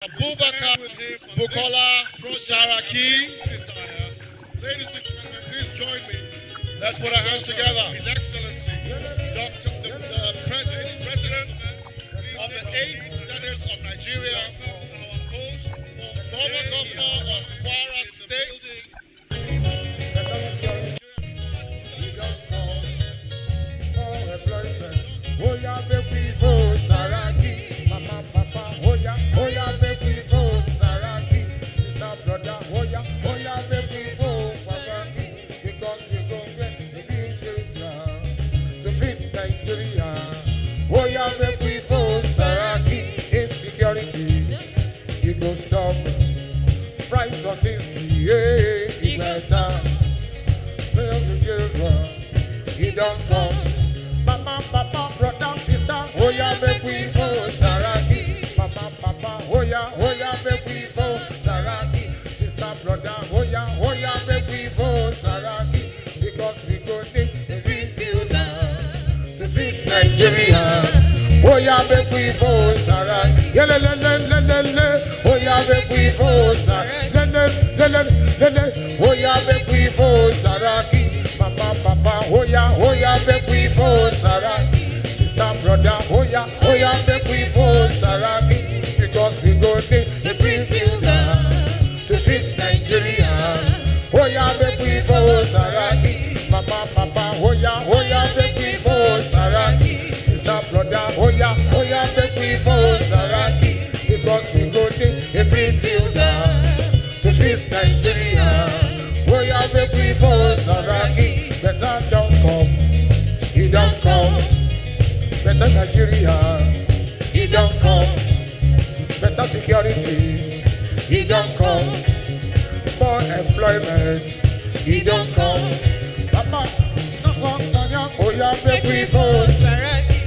Abubakar, Bukola, Saraki. Ladies and gentlemen, please join me. Let's put our hands together. His Excellency, the President of the 8th Senate of Nigeria, our host, former Governor of Kwara State. Oh yeah, baby, oh Saraki, mama, papa, oh yeah, baby, oh Saraki, sister, brother, oh yeah, baby, oh Saraki, because we go get the big to fix Nigeria. Oh yeah, baby, oh Saraki, insecurity, you go stop, price of things, yeah, he don't come. Mama, papa, brother, sister, oh yeah, make we go Saraki. Mama, papa, oh yeah, make we go Saraki. Sister, brother, oh yeah, make we go Saraki. Because we go need a rebuilder to fix Nigeria. Oh yeah, make we go Saraki. Yeah, oh yeah, make we go Saraki. Oh yeah, make we go Saraki. Mama, papa, oh yeah, make we go Saraki. Sister, brother, oh yeah, make we go Saraki. Because we go need a rebuilder to fix Nigeria. Oh yeah, make we go Saraki. Mama, papa, oh yeah, make we go Saraki. Sister, brother, oh yeah, make we go Saraki. Because we go need a rebuilder to fix Nigeria. Oh yeah, make we go Saraki. Better don't come, he don't come. Better Nigeria, he don't come. Better security, he don't come. More employment, he don't come. Papa, oh yeah, make we go Saraki.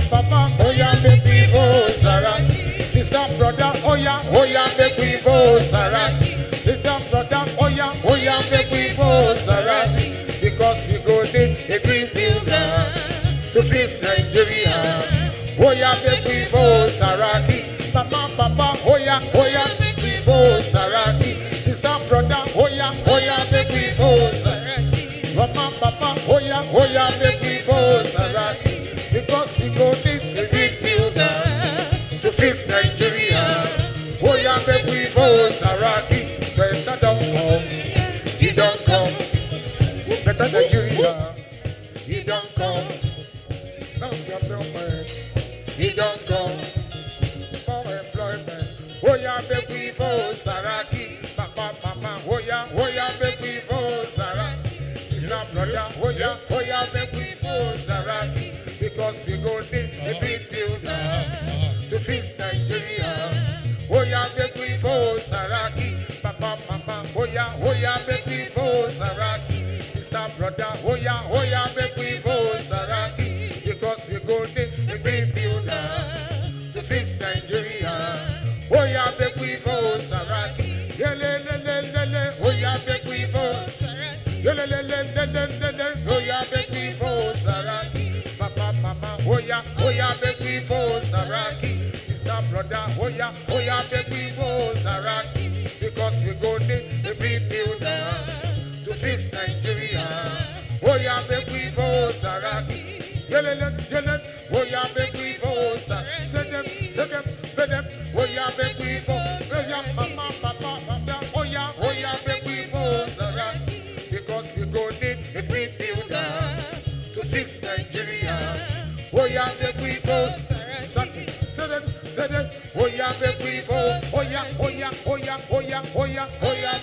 Papa, oh yeah, make we go Saraki. Sister, brother, oh yeah, make we go Saraki. Sister, brother, oh yeah, make we go Saraki. Because we go need a rebuilder to fix Nigeria. Oh yeah, make we go Saraki. Mama, papa, oh yeah, make we go Saraki. Sister, brother, oh yeah, make we go Saraki. Mama, papa, oh yeah, make we go Saraki. Because we go need a rebuilder to fix Nigeria. Oh yeah, make we go Saraki. Better don't come, he don't come. Better Nigeria, he don't come. No government, he don't come. For employment, oh yeah, make we go Saraki. Papa, mama, oh yeah, make we go Saraki. Sister, brother, oh yeah, make we go Saraki. Because we go need a big builder to fix Nigeria. Oh yeah, make we go Saraki. Papa, mama, oh yeah, make we go Saraki. Sister, brother, oh yeah, make we go Saraki. Because we go need a rebuilder to fix Nigeria. Oh yeah, make we go Saraki. Oh yeah, make we go Saraki. Oh yeah, make we go Saraki. Papa, mama, oh yeah, make we go Saraki. Sister, brother, oh yeah, make we go Saraki. Because we go need a rebuilder to fix Nigeria. Oh yeah, make we go Saraki. Oh yeah, make we go Saraki. Oh yeah, make we go. Oh yeah, mama, papa, oh yeah, make we go Saraki. Because we go need a rebuilder to fix Nigeria. Oh yeah, make we go Saraki. Oh yeah, make we go. Oh yeah,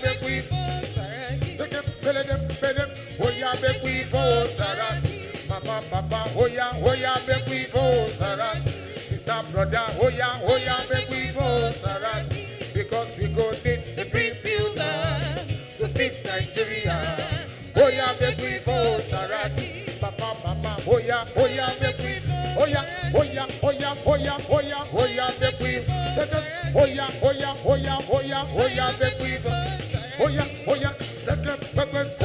make we go Saraki. Oh yeah, make we go Saraki. Mama, papa, oh yeah, make we go Saraki. Sister, brother, oh yeah, make we go Saraki. Because we go need a rebuilder to fix Nigeria. Oh yeah, make we go Saraki. Papa, mama, oh yeah, make we go. Oh yeah, make we go. Oh yeah, make we go. Second, oh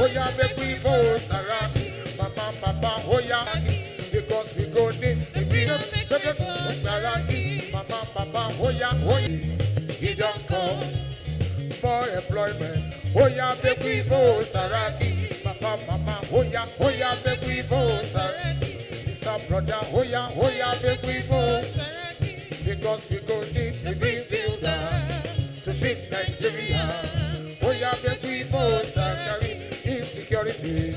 yeah, make we go Saraki. Papa, oh yeah, because we go need a rebuilder. Saraki, mama, papa, oh yeah, oh yeah. He don't come. More employment. Oh yeah, make we vote Saraki. Papa, mama, oh yeah, make we vote Saraki. Sister, brother, oh yeah, make we vote Saraki. Because we go need the green builder to fix Nigeria. Oh yeah, make we vote Saraki. Insecurity,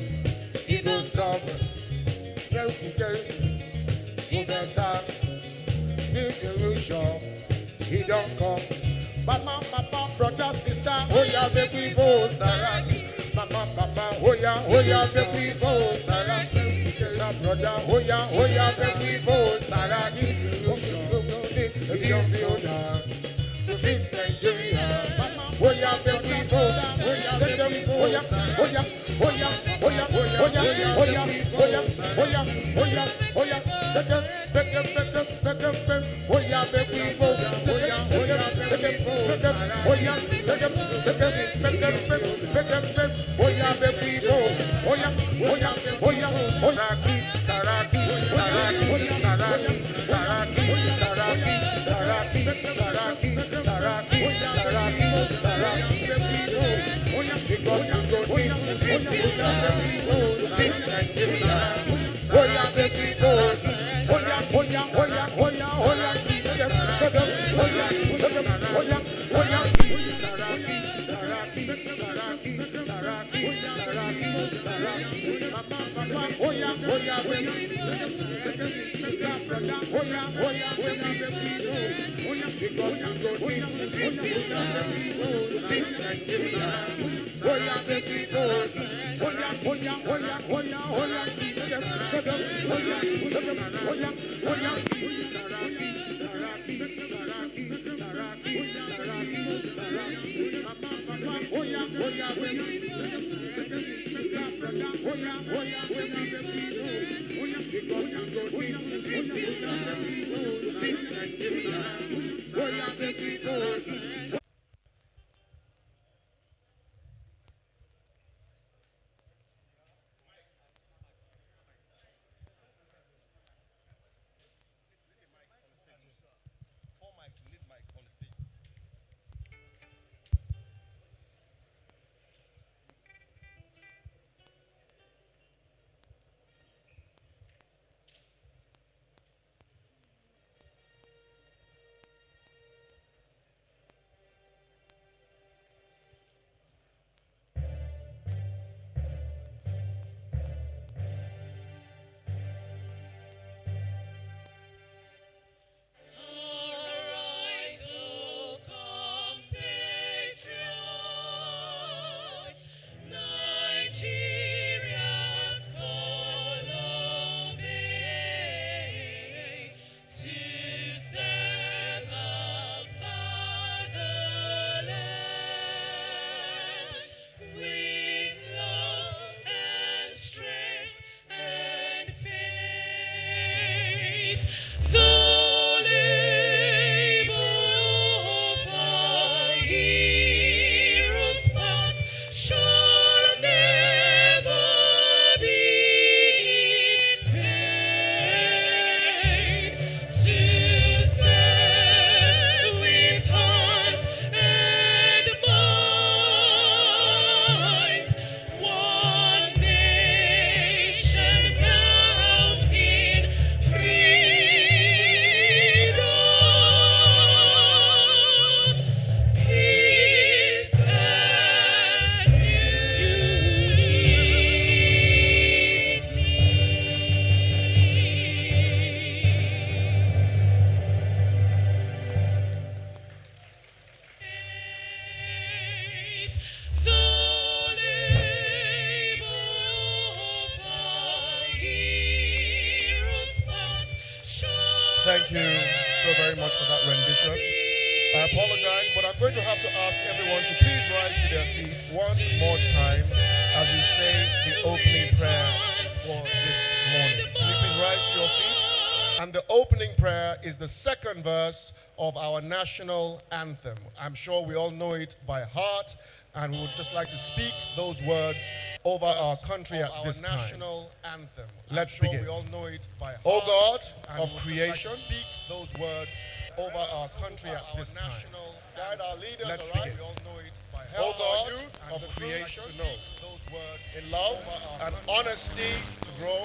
it don't stop. Go better. Need illusion, he don't come. Mama, papa, brother, sister, oh yeah, make we vote Saraki. Mama, papa, oh yeah, make we vote Saraki. Sister, brother, oh yeah, make we vote Saraki. The young builder to fix Nigeria. Mama, oh yeah, make we vote. Oh yeah, set them, make them, oh yeah, make we vote. Thank you so very much for that rendition. I apologize, but I'm going to have to ask everyone to please rise to their feet one more time as we say the opening prayer for this morning. Can you please rise to your feet? And the opening prayer is the second verse of our national anthem. I'm sure we all know it by heart, and we would just like to speak those words over our country at this time. National anthem. Let's begin. We all know it by heart. O God of creation, speak those words over our country at this time. Guide our leaders, Let's all right? begin. We all know it. By O help God our youth of creation, to know those words in love and honesty to grow,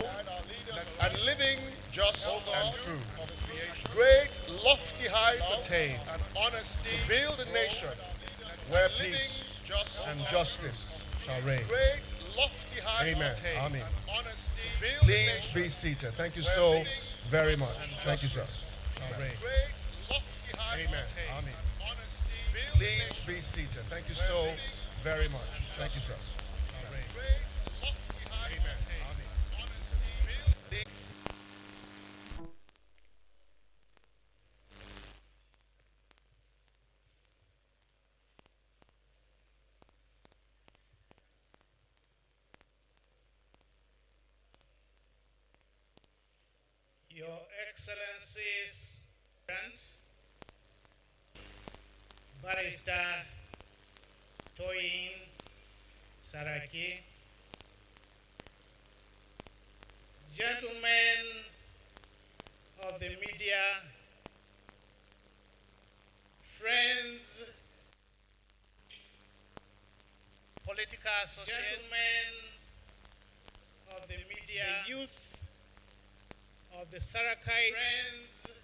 and living just and true. Great lofty heights attain, and honesty to build a nation where peace and justice shall reign. great lofty heights Amen. attain. Amen. Honesty, Please be seated. Thank you so very much. Thank you, sir. great lofty heights Amen. attain. Amen. Honesty, Please be seated. Thank you so very much. Thank you, sir. great lofty heights attain. Honesty, Your Excellencies, friends, Barrister Toyin Saraki, gentlemen of the media, friends, political associates, gentlemen of the media, the youth of the Saraki friends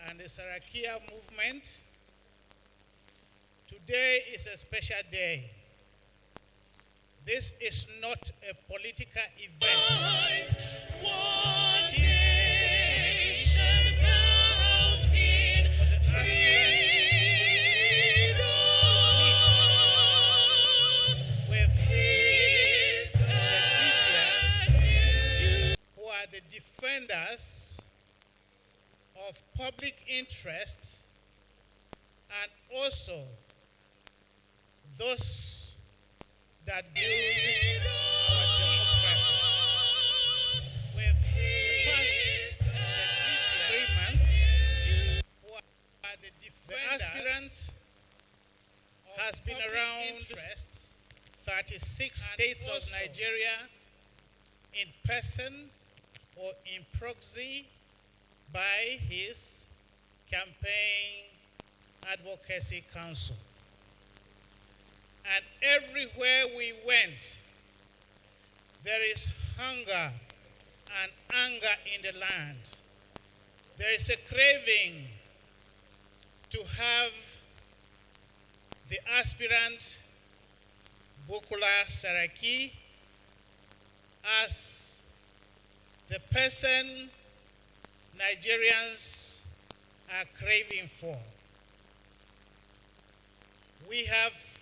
and the Sarakia movement. Today is a special day. This is not a political event. It is an opportunity for the aspirants with the media, who are the defenders of public interest and also those that build our democracy. With the past 3 months, who are the defenders, the aspirant has been around 36 states of Nigeria in person or in proxy by his campaign advocacy council. And everywhere we went, there is hunger and anger in the land. There is a craving to have the aspirant Bukola Saraki as the person Nigerians are craving for. We have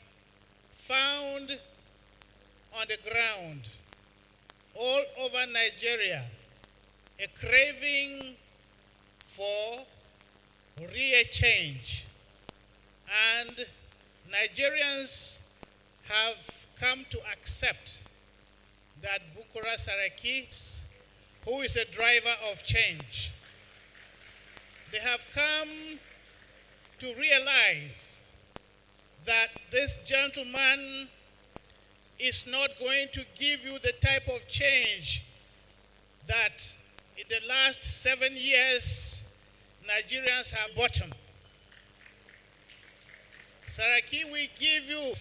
found on the ground all over Nigeria a craving for real change, and Nigerians have come to accept that Bukola Saraki, who is a driver of change, they have come to realize that this gentleman is not going to give you the type of change that in the last 7 years Nigerians have bottomed. Saraki will give you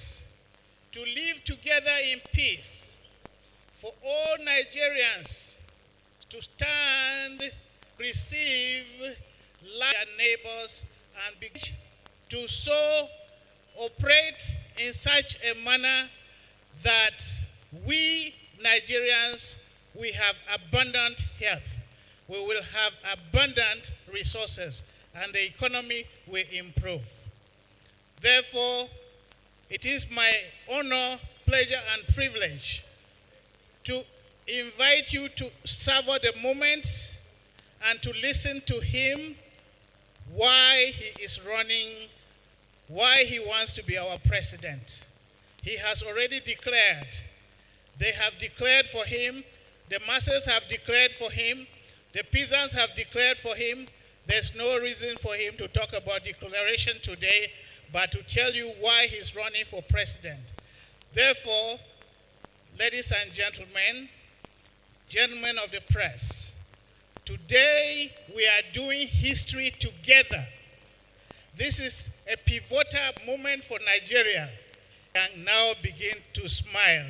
to live together in peace, for all Nigerians to stand, receive, like their neighbors, and be to so operate in such a manner that we Nigerians, we have abundant health, we will have abundant resources, and the economy will improve. Therefore, it is my honor, pleasure, and privilege to invite you to savor the moment and to listen to him why he is running, why he wants to be our president. He has already declared. They have declared for him. The masses have declared for him. The peasants have declared for him. There's no reason for him to talk about declaration today, but to tell you why he's running for president. Therefore, ladies and gentlemen, gentlemen of the press, today we are doing history together This is a pivotal moment for Nigeria, and now begin to smile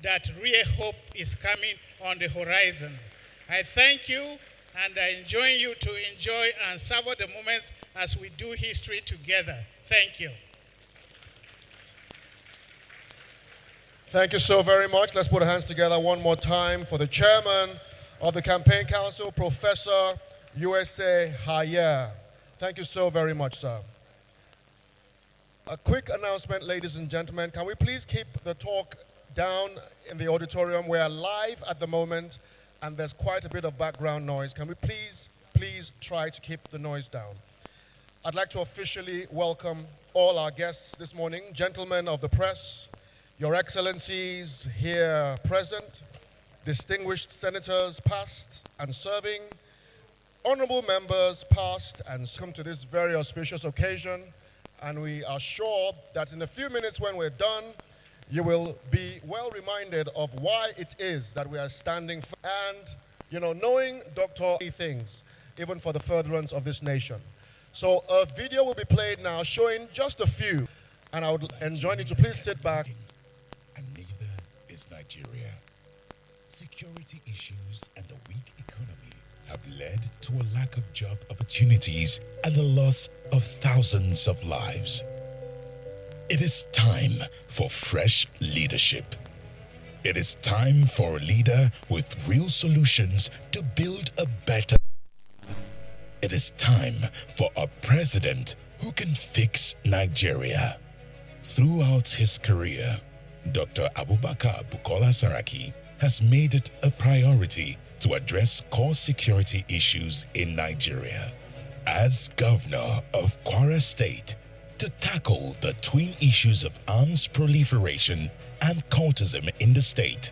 that real hope is coming on the horizon. I thank you, and I enjoin you to enjoy and savor the moments as we do history together. Thank you. Thank you so very much. Let's put our hands together one more time for the chairman of the Campaign Council, Professor USA Haya. Thank you so very much, sir. A quick announcement, ladies and gentlemen. Can we please keep the talk down in the auditorium? We are live at the moment, and there's quite a bit of background noise. Can we please try to keep the noise down? I'd like to officially welcome all our guests this morning, gentlemen of the press, Your Excellencies here present, distinguished senators past and serving, honorable members past and come to this very auspicious occasion. And we are sure that in a few minutes when we're done, you will be well reminded of why it is that we are standing for, and, knowing Dr. things, even for the furtherance of this nation. So a video will be played now showing just a few, and I would enjoin you to please sit back. And neither is Nigeria. Security issues and a weak economy have led to a lack of job opportunities and the loss of thousands of lives. It is time for fresh leadership. It is time for a leader with real solutions to build a better. It is time for a president who can fix Nigeria. Throughout his career, Dr. Abubakar Bukola Saraki has made it a priority to address core security issues in Nigeria. As governor of Kwara State, to tackle the twin issues of arms proliferation and cultism in the state,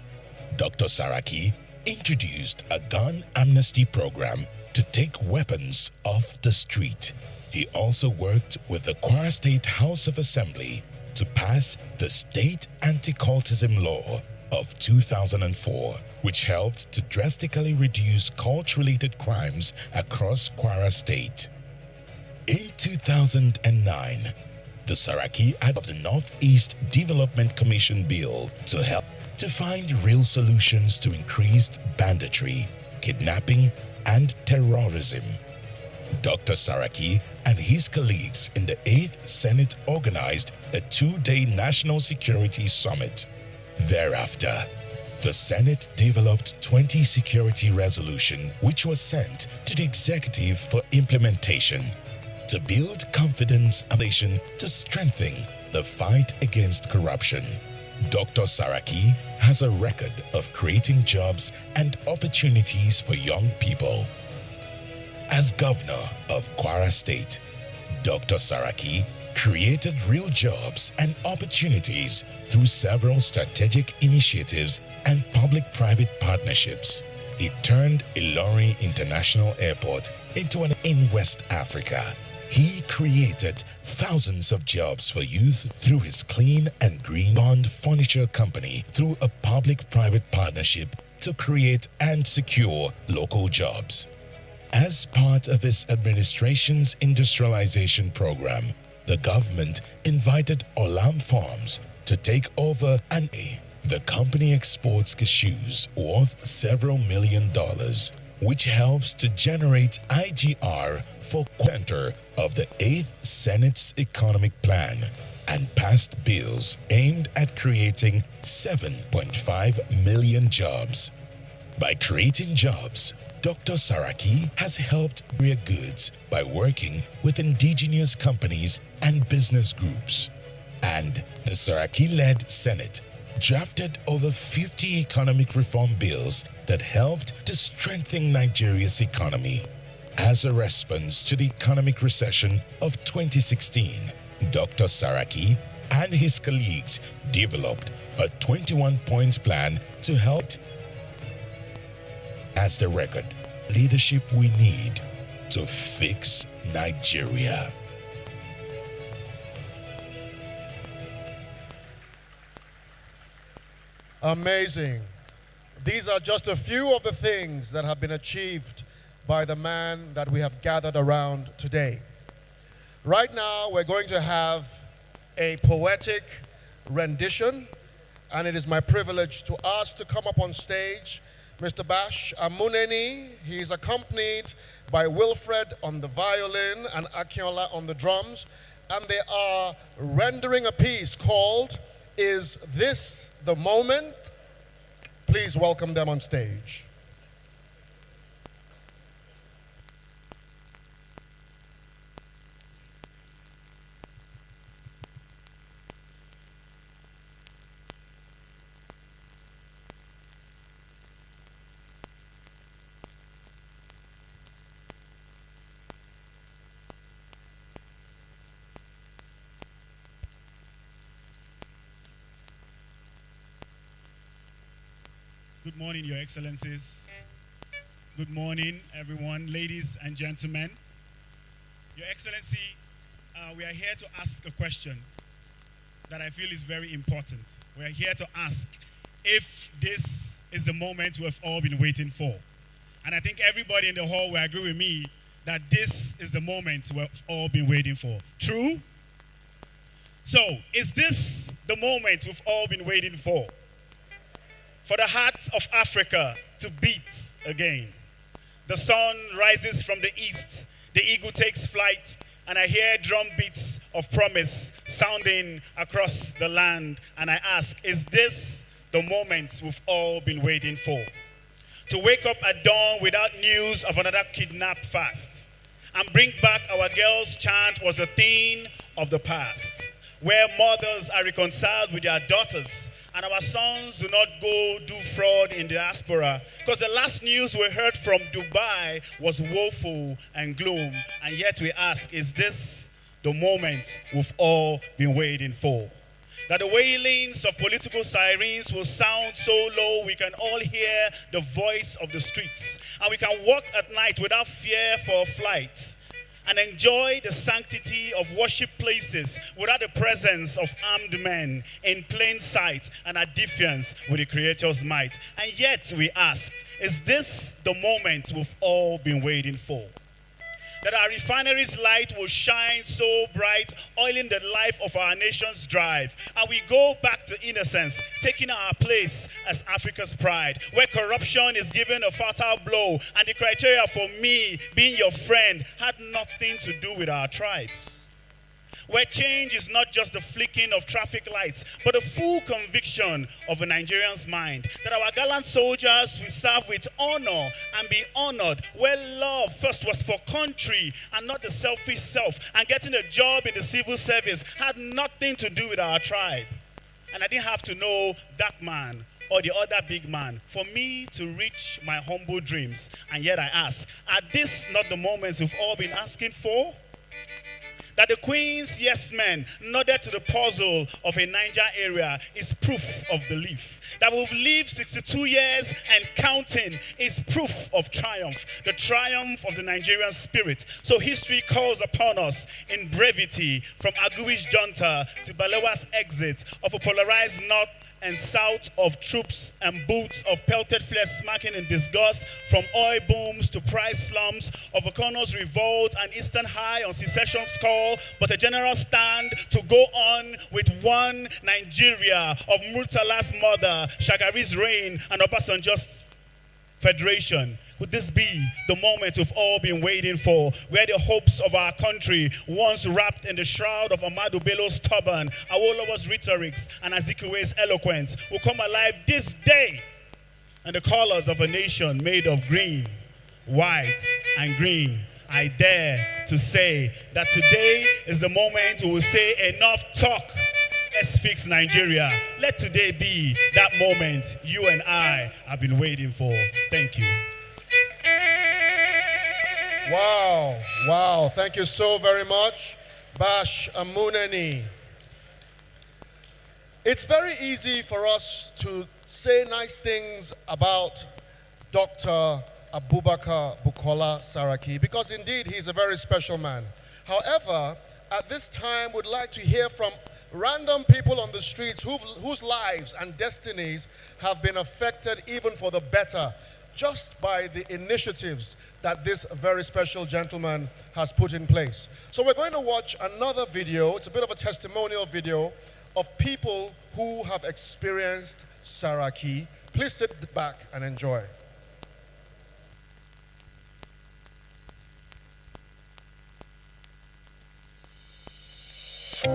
Dr. Saraki introduced a gun amnesty program to take weapons off the street. He also worked with the Kwara State House of Assembly to pass the State Anti-Cultism Law of 2004, which helped to drastically reduce cult-related crimes across Kwara State. In 2009, the Saraki Act of the Northeast Development Commission bill to help to find real solutions to increased banditry, kidnapping, and terrorism. Dr. Saraki and his colleagues in the 8th Senate organized a 2-day National Security Summit. Thereafter, the Senate developed 20 security resolutions which was sent to the executive for implementation to build confidence and to strengthen the fight against corruption. Dr. Saraki has a record of creating jobs and opportunities for young people. As governor of Kwara State, Dr. Saraki created real jobs and opportunities through several strategic initiatives and public-private partnerships. He turned Ilorin International Airport into an in West Africa. He created thousands of jobs for youth through his Clean and Green Bond Furniture Company through a public-private partnership to create and secure local jobs. As part of his administration's industrialization program, the government invited Olam Farms to take over and the company exports cashews worth several $1 million, which helps to generate IGR for center of the 8th Senate's economic plan and passed bills aimed at creating 7.5 million jobs. By creating jobs, Dr. Saraki has helped career goods by working with indigenous companies and business groups. And the Saraki-led Senate drafted over 50 economic reform bills that helped to strengthen Nigeria's economy. As a response to the economic recession of 2016, Dr. Saraki and his colleagues developed a 21-point plan to help as the record leadership we need to fix Nigeria. Amazing. These are just a few of the things that have been achieved by the man that we have gathered around today. Right now, we're going to have a poetic rendition, and it is my privilege to ask to come up on stage Mr. Bash Amuneni. He's accompanied by Wilfred on the violin and Akinola on the drums, and they are rendering a piece called "Is This the Moment?" Please welcome them on stage. Good morning, Your Excellencies. Good morning, everyone, ladies and gentlemen. Your Excellency, we are here to ask a question that I feel is very important. We are here to ask if this is the moment we've all been waiting for. And I think everybody in the hall will agree with me that this is the moment we've all been waiting for. True? So, is this the moment we've all been waiting for? For the heart of Africa to beat again. The sun rises from the east, the eagle takes flight, and I hear drum beats of promise sounding across the land. And I ask, is this the moment we've all been waiting for? To wake up at dawn without news of another kidnapped fast, and bring back our girls' chant was a thing of the past, where mothers are reconciled with their daughters, and our sons do not go do fraud in diaspora. Because the last news we heard from Dubai was woeful and gloom. And yet we ask, is this the moment we've all been waiting for? That the wailings of political sirens will sound so low we can all hear the voice of the streets. And we can walk at night without fear for a flight, and enjoy the sanctity of worship places without the presence of armed men in plain sight and at defiance with the Creator's might. And yet we ask, is this the moment we've all been waiting for? That our refinery's light will shine so bright, oiling the life of our nation's drive. And we go back to innocence, taking our place as Africa's pride, where corruption is given a fatal blow, and the criteria for me being your friend had nothing to do with our tribes. Where change is not just the flicking of traffic lights, but the full conviction of a Nigerian's mind. That our gallant soldiers will serve with honor and be honored. Where love first was for country and not the selfish self. And getting a job in the civil service had nothing to do with our tribe. And I didn't have to know that man or the other big man for me to reach my humble dreams. And yet I ask, are these not the moments we've all been asking for? That the Queen's yes men nodded to the puzzle of a Niger area is proof of belief. That we've lived 62 years and counting is proof of triumph. The triumph of the Nigerian spirit. So history calls upon us in brevity, from Agui's junta to Balewa's exit, of a polarized north and south, of troops and boots of pelted flesh smacking in disgust, from oil booms to price slums, of Okono's revolt and Eastern High on secession's call, but a general stand to go on with one Nigeria, of Murtala's mother, Shagari's reign, and Obasanjo's federation. Would this be the moment we've all been waiting for, where the hopes of our country, once wrapped in the shroud of Ahmadu Bello's turban, Awolowo's rhetorics, and Azikiwe's eloquence, will come alive this day, and the colors of a nation made of green, white, and green? I dare to say that today is the moment we will say, enough talk. Let's fix Nigeria. Let today be that moment you and I have been waiting for. Thank you. Wow, wow, thank you so very much, Bash Amuneni. It's very easy for us to say nice things about Dr. Abubakar Bukola Saraki, because indeed he's a very special man. However, at this time, we'd like to hear from random people on the streets whose lives and destinies have been affected even for the better just by the initiatives that this very special gentleman has put in place. So we're going to watch another video. It's a bit of a testimonial video of people who have experienced Saraki. Please sit back and enjoy. For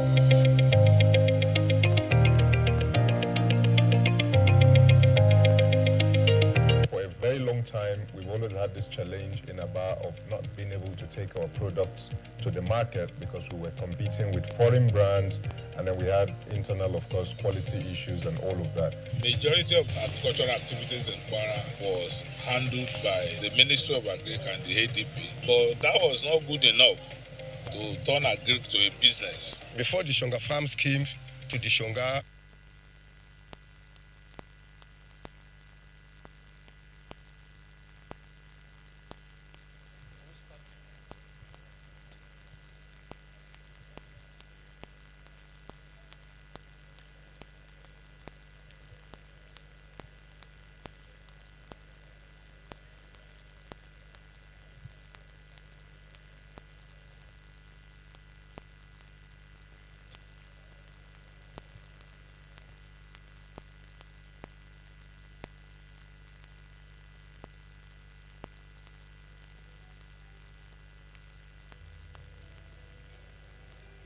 a very long time, we've always had this challenge in Aba of not being able to take our products to the market because we were competing with foreign brands, and then we had internal, of course, quality issues and all of that. Majority of agricultural activities in Kwara was handled by the Ministry of Agriculture and the ADP, but that was not good enough to turn agric to a business. Before the Shonga Farms came to the Shonga,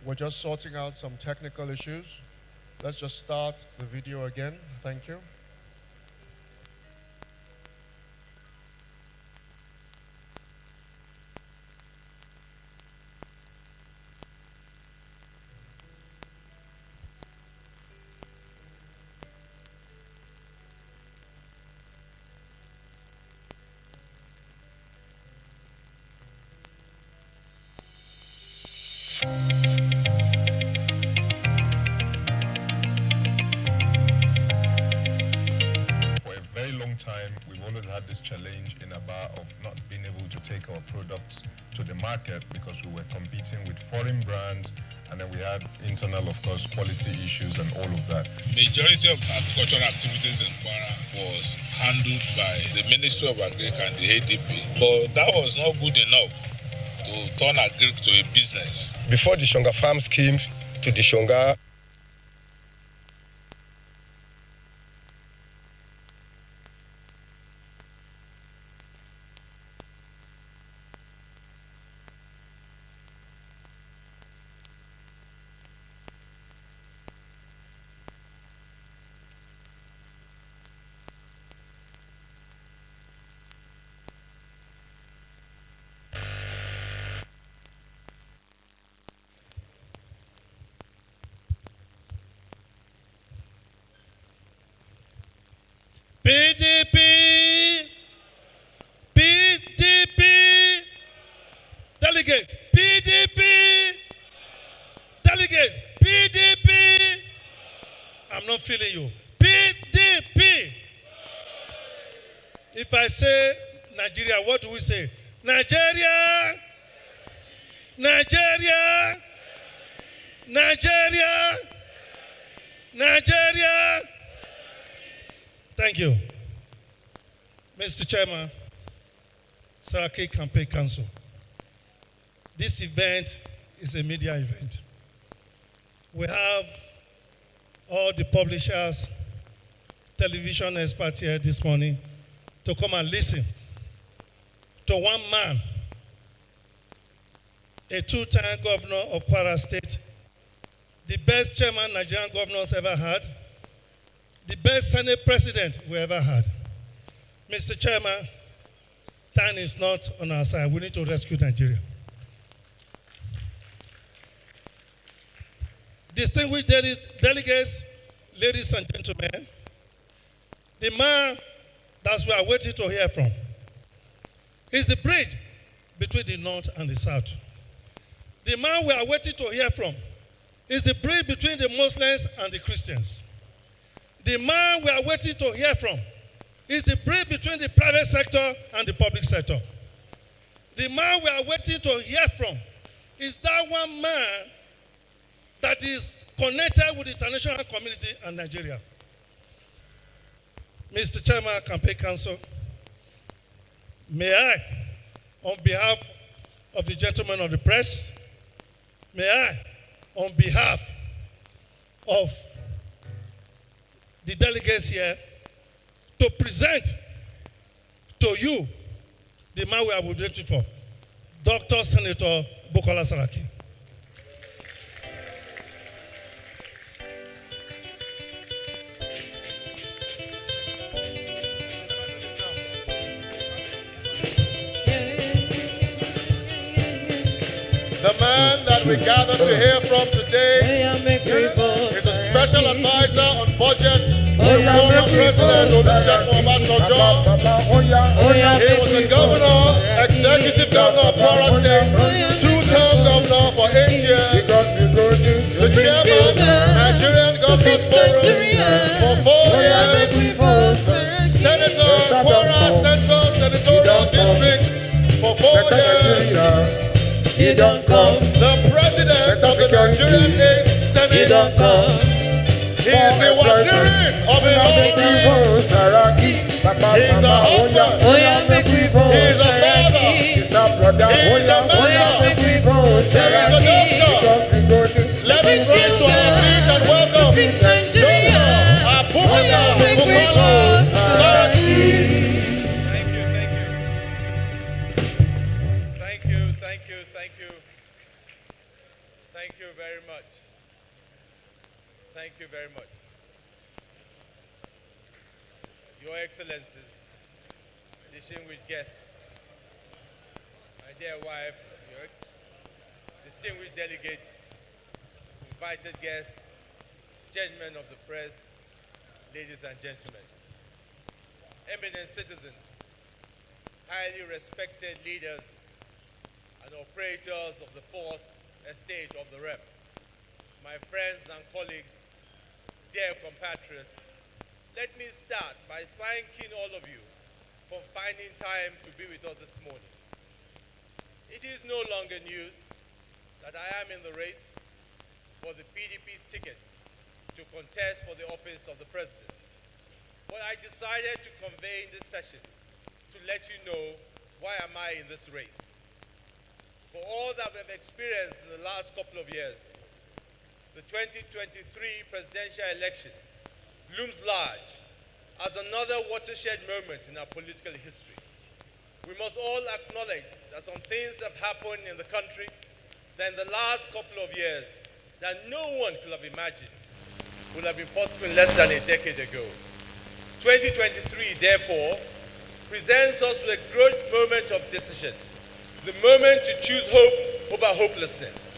We're just sorting out some technical issues. Let's just start the video again. Thank you. For a very long time, we've always had this challenge in Aba of not being able to take our products to the market because we were competing with foreign brands, and then we had internal, of course, quality issues and all of that. Majority of agricultural activities in Kwara was handled by the Ministry of Agriculture and the ADP, but that was not good enough to turn agric to a business. before the Shonga Farms came to the Shonga, PDP, PDP, Delegate, PDP, Delegate, PDP. I'm not feeling you. PDP. If I say Nigeria, what do we say? Nigeria, Nigeria, Nigeria, Nigeria. Thank you. Mr. Chairman, Saraki Campaign Council. This event is a media event. We have all the publishers, television experts here this morning to come and listen to one man, a two-time governor of Kwara State, the best chairman Nigerian governors ever had, the best Senate president we ever had. Mr. Chairman, time is not on our side. We need to rescue Nigeria. Distinguished delegates, ladies and gentlemen, the man that we are waiting to hear from is the bridge between the North and the South. The man we are waiting to hear from is the bridge between the Muslims and the Christians. The man we are waiting to hear from is the bridge between the private sector and the public sector. The man we are waiting to hear from is that one man that is connected with the international community and Nigeria. Mr. Chairman, Campaign Council, May I, on behalf of the gentlemen of the press, may I, on behalf of the delegates here, to present to you the man we are waiting for, Dr. Senator Bukola Saraki. The man that we gather to hear from today is a special advisor on budgets to former President Olusegun Obasanjo. He was the governor, executive governor of Kwara State, two-term governor for 8 years, the chairman, Nigerian Governors Forum for 4 years, Senator, Kwara Central Senatorial District for 4 years. He don't come. The president of the Nigerian Senate. He don't come. He is the Waziri of Ilorin. Saraki. He is a husband. He is a father. He is a mentor. He is a doctor. Let me rise to our feet and welcome Dr. ABUJA Bukola Saraki. Thank you very much. Thank you very much. Your Excellencies, distinguished guests, my dear wife, your distinguished delegates, invited guests, gentlemen of the press, ladies and gentlemen, eminent citizens, highly respected leaders and operators of the fourth estate of the rep, my friends and colleagues, dear compatriots, let me start by thanking all of you for finding time to be with us this morning. It is no longer news that I am in the race for the PDP's ticket to contest for the office of the president. But I decided to convey in this session to let you know why am I in this race. For all that we've experienced in the last couple of years, the 2023 presidential election looms large as another watershed moment in our political history. We must all acknowledge that some things have happened in the country that in the last couple of years that no one could have imagined would have been possible less than a decade ago. 2023, therefore, presents us with a great moment of decision. The moment to choose hope over hopelessness.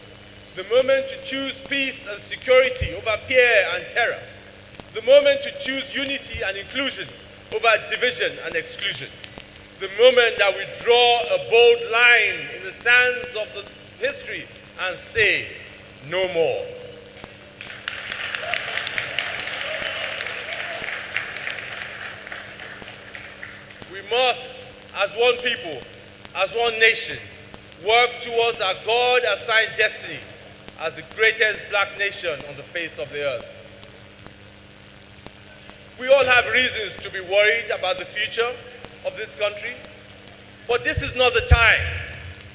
The moment to choose peace and security over fear and terror. The moment to choose unity and inclusion over division and exclusion. The moment that we draw a bold line in the sands of the history and say, no more. We must, as one people, as one nation, work towards our God-assigned destiny as the greatest black nation on the face of the earth. We all have reasons to be worried about the future of this country, but this is not the time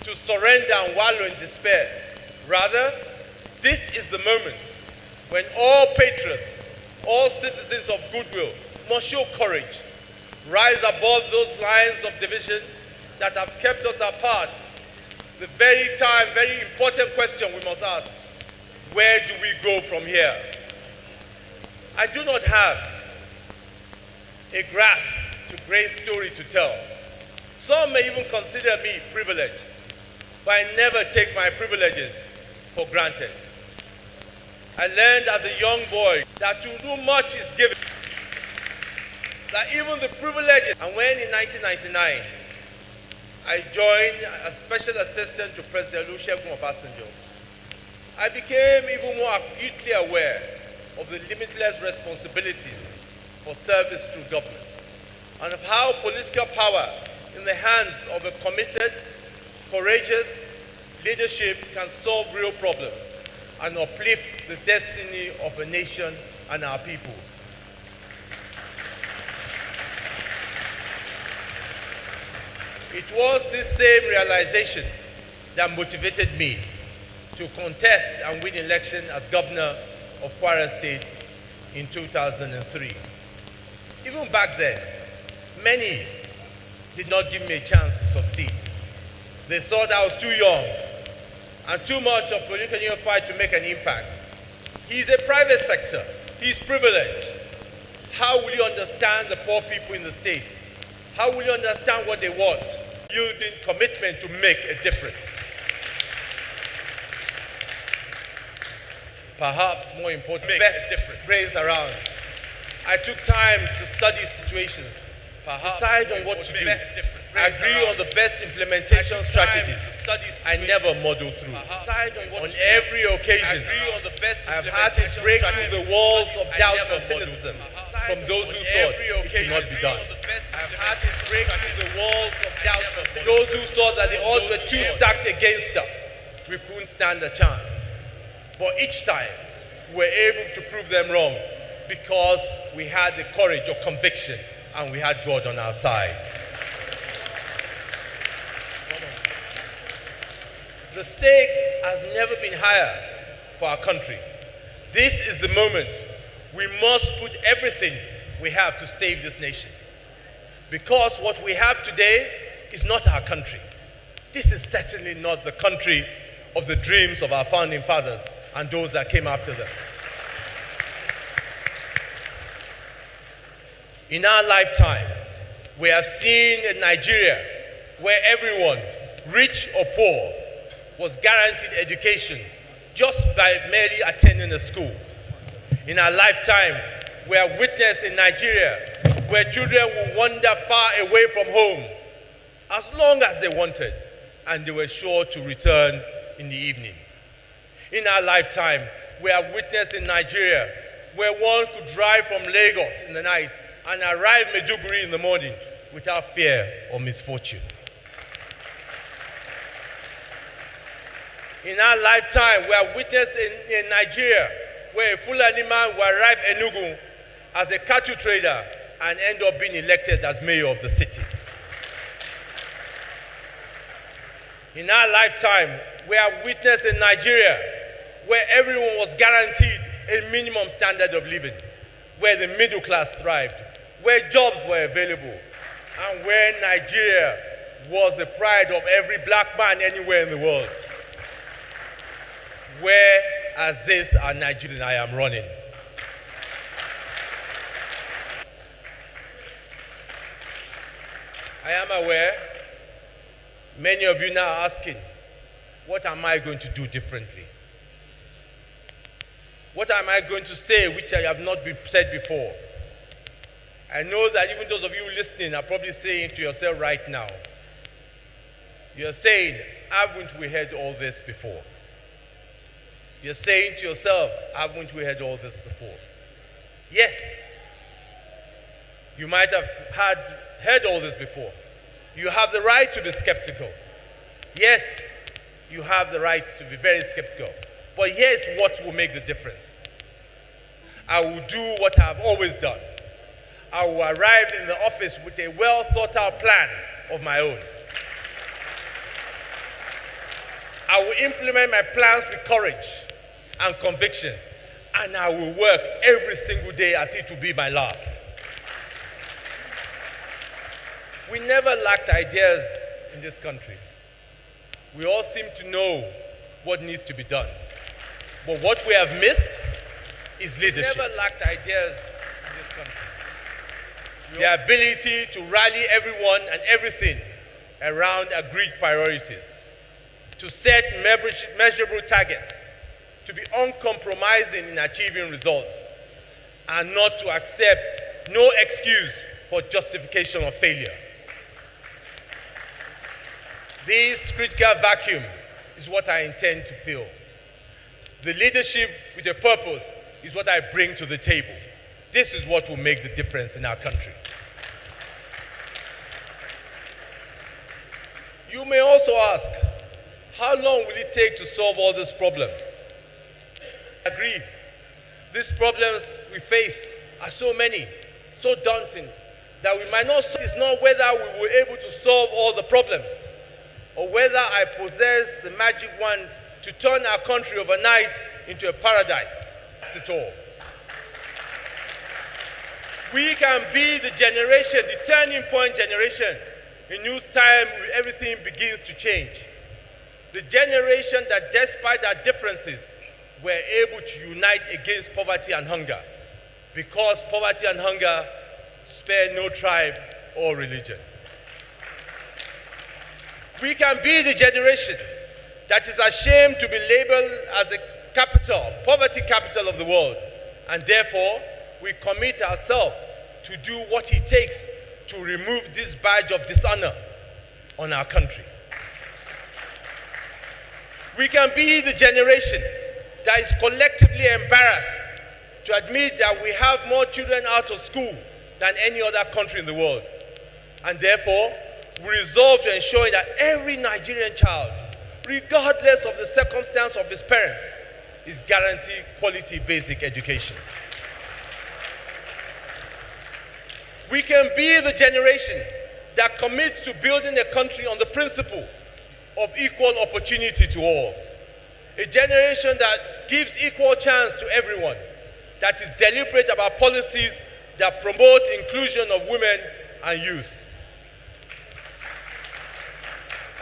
to surrender and wallow in despair. Rather, this is the moment when all patriots, all citizens of goodwill must show courage, rise above those lines of division that have kept us apart. The very important question we must ask, where do we go from here? I do not have a grass to great story to tell. Some may even consider me privileged, but I never take my privileges for granted. I learned as a young boy that to do much is given. That even the privileges, and when in 1999, I joined as special assistant to President Olusegun Obasanjo, I became even more acutely aware of the limitless responsibilities for service to government and of how political power in the hands of a committed, courageous leadership can solve real problems and uplift the destiny of a nation and our people. It was this same realization that motivated me to contest and win election as governor of Kwara State in 2003. Even back then, many did not give me a chance to succeed. They thought I was too young and too much of political fight to make an impact. He's a private sector. He's privileged. How will you understand the poor people in the state? How will you understand what they want? Yielding commitment to make a difference. Perhaps more important, best difference. Brains around. I took time to study situations, decide on what to do, agree on the best implementation strategies. I never model through. On every occasion, I've had to break through the walls of doubts and cynicism from those who thought it could not be done. I've had to break through the walls of doubts and cynicism. Those who thought that the odds were too stacked against us, we couldn't stand a chance. But each time, we were able to prove them wrong because we had the courage of conviction and we had God on our side. The stake has never been higher for our country. This is the moment we must put everything we have to save this nation. Because what we have today is not our country. This is certainly not the country of the dreams of our founding fathers and those that came after them. In our lifetime, we have seen a Nigeria where everyone, rich or poor, was guaranteed education just by merely attending a school. In our lifetime, we have witnessed a Nigeria where children will wander far away from home as long as they wanted, and they were sure to return in the evening. In our lifetime, we have witnessed in Nigeria where one could drive from Lagos in the night and arrive Maiduguri in the morning without fear or misfortune. In our lifetime, we have witnessed in Nigeria where a Fulani man will arrive Enugu as a cattle trader and end up being elected as mayor of the city. In our lifetime, we have witnessed in Nigeria where everyone was guaranteed a minimum standard of living, where the middle class thrived, where jobs were available, and where Nigeria was the pride of every black man anywhere in the world. Where, as this are Nigerian I am running. I am aware many of you now are asking, what am I going to do differently? What am I going to say which I have not been said before? I know that even those of you listening are probably saying to yourself right now, you're saying, haven't we heard all this before? You're saying to yourself, haven't we heard all this before? Yes. You might have heard all this before. You have the right to be skeptical. Yes, you have the right to be very skeptical. But here's what will make the difference. I will do what I've always done. I will arrive in the office with a well thought out plan of my own. I will implement my plans with courage and conviction, and I will work every single day as it will be my last. We never lacked ideas in this country. We all seem to know what needs to be done. But what we have missed is leadership. We never lacked ideas in this country. The ability to rally everyone and everything around agreed priorities, to set measurable targets, to be uncompromising in achieving results, and not to accept no excuse for justification of failure. This critical vacuum is what I intend to fill. The leadership with a purpose is what I bring to the table. This is what will make the difference in our country. You may also ask, how long will it take to solve all these problems? I agree. These problems we face are so many, so daunting, that we might not, is not whether we were able to solve all the problems or whether I possess the magic wand to turn our country overnight into a paradise. That's it all. We can be the generation, the turning point generation, in whose time everything begins to change. The generation that, despite our differences, were able to unite against poverty and hunger, because poverty and hunger spare no tribe or religion. We can be the generation that is ashamed to be labeled as a capital, poverty capital of the world, and therefore we commit ourselves to do what it takes to remove this badge of dishonor on our country. We can be the generation that is collectively embarrassed to admit that we have more children out of school than any other country in the world. And therefore, we resolve to ensure that every Nigerian child, regardless of the circumstance of his parents, is guaranteed quality basic education. We can be the generation that commits to building a country on the principle of equal opportunity to all. A generation that gives equal chance to everyone, that is deliberate about policies that promote inclusion of women and youth,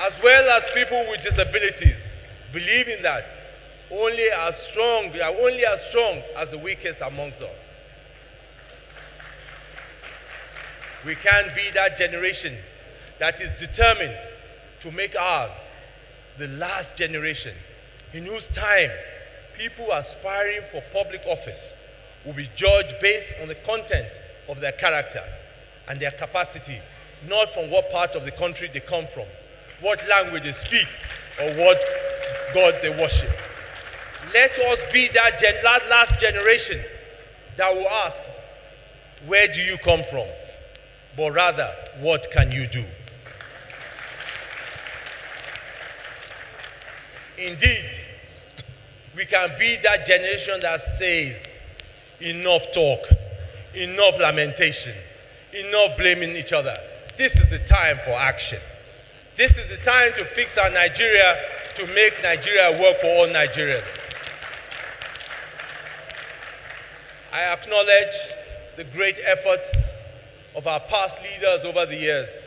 as well as people with disabilities, believing that we are only as strong as the weakest amongst us. We can be that generation that is determined to make ours the last generation in whose time people aspiring for public office will be judged based on the content of their character and their capacity, not from what part of the country they come from, what language they speak, or what God they worship. Let us be that last generation that will ask, where do you come from? But rather, what can you do? Indeed, we can be that generation that says, enough talk, enough lamentation, enough blaming each other. This is the time for action. This is the time to fix our Nigeria, to make Nigeria work for all Nigerians. I acknowledge the great efforts of our past leaders over the years.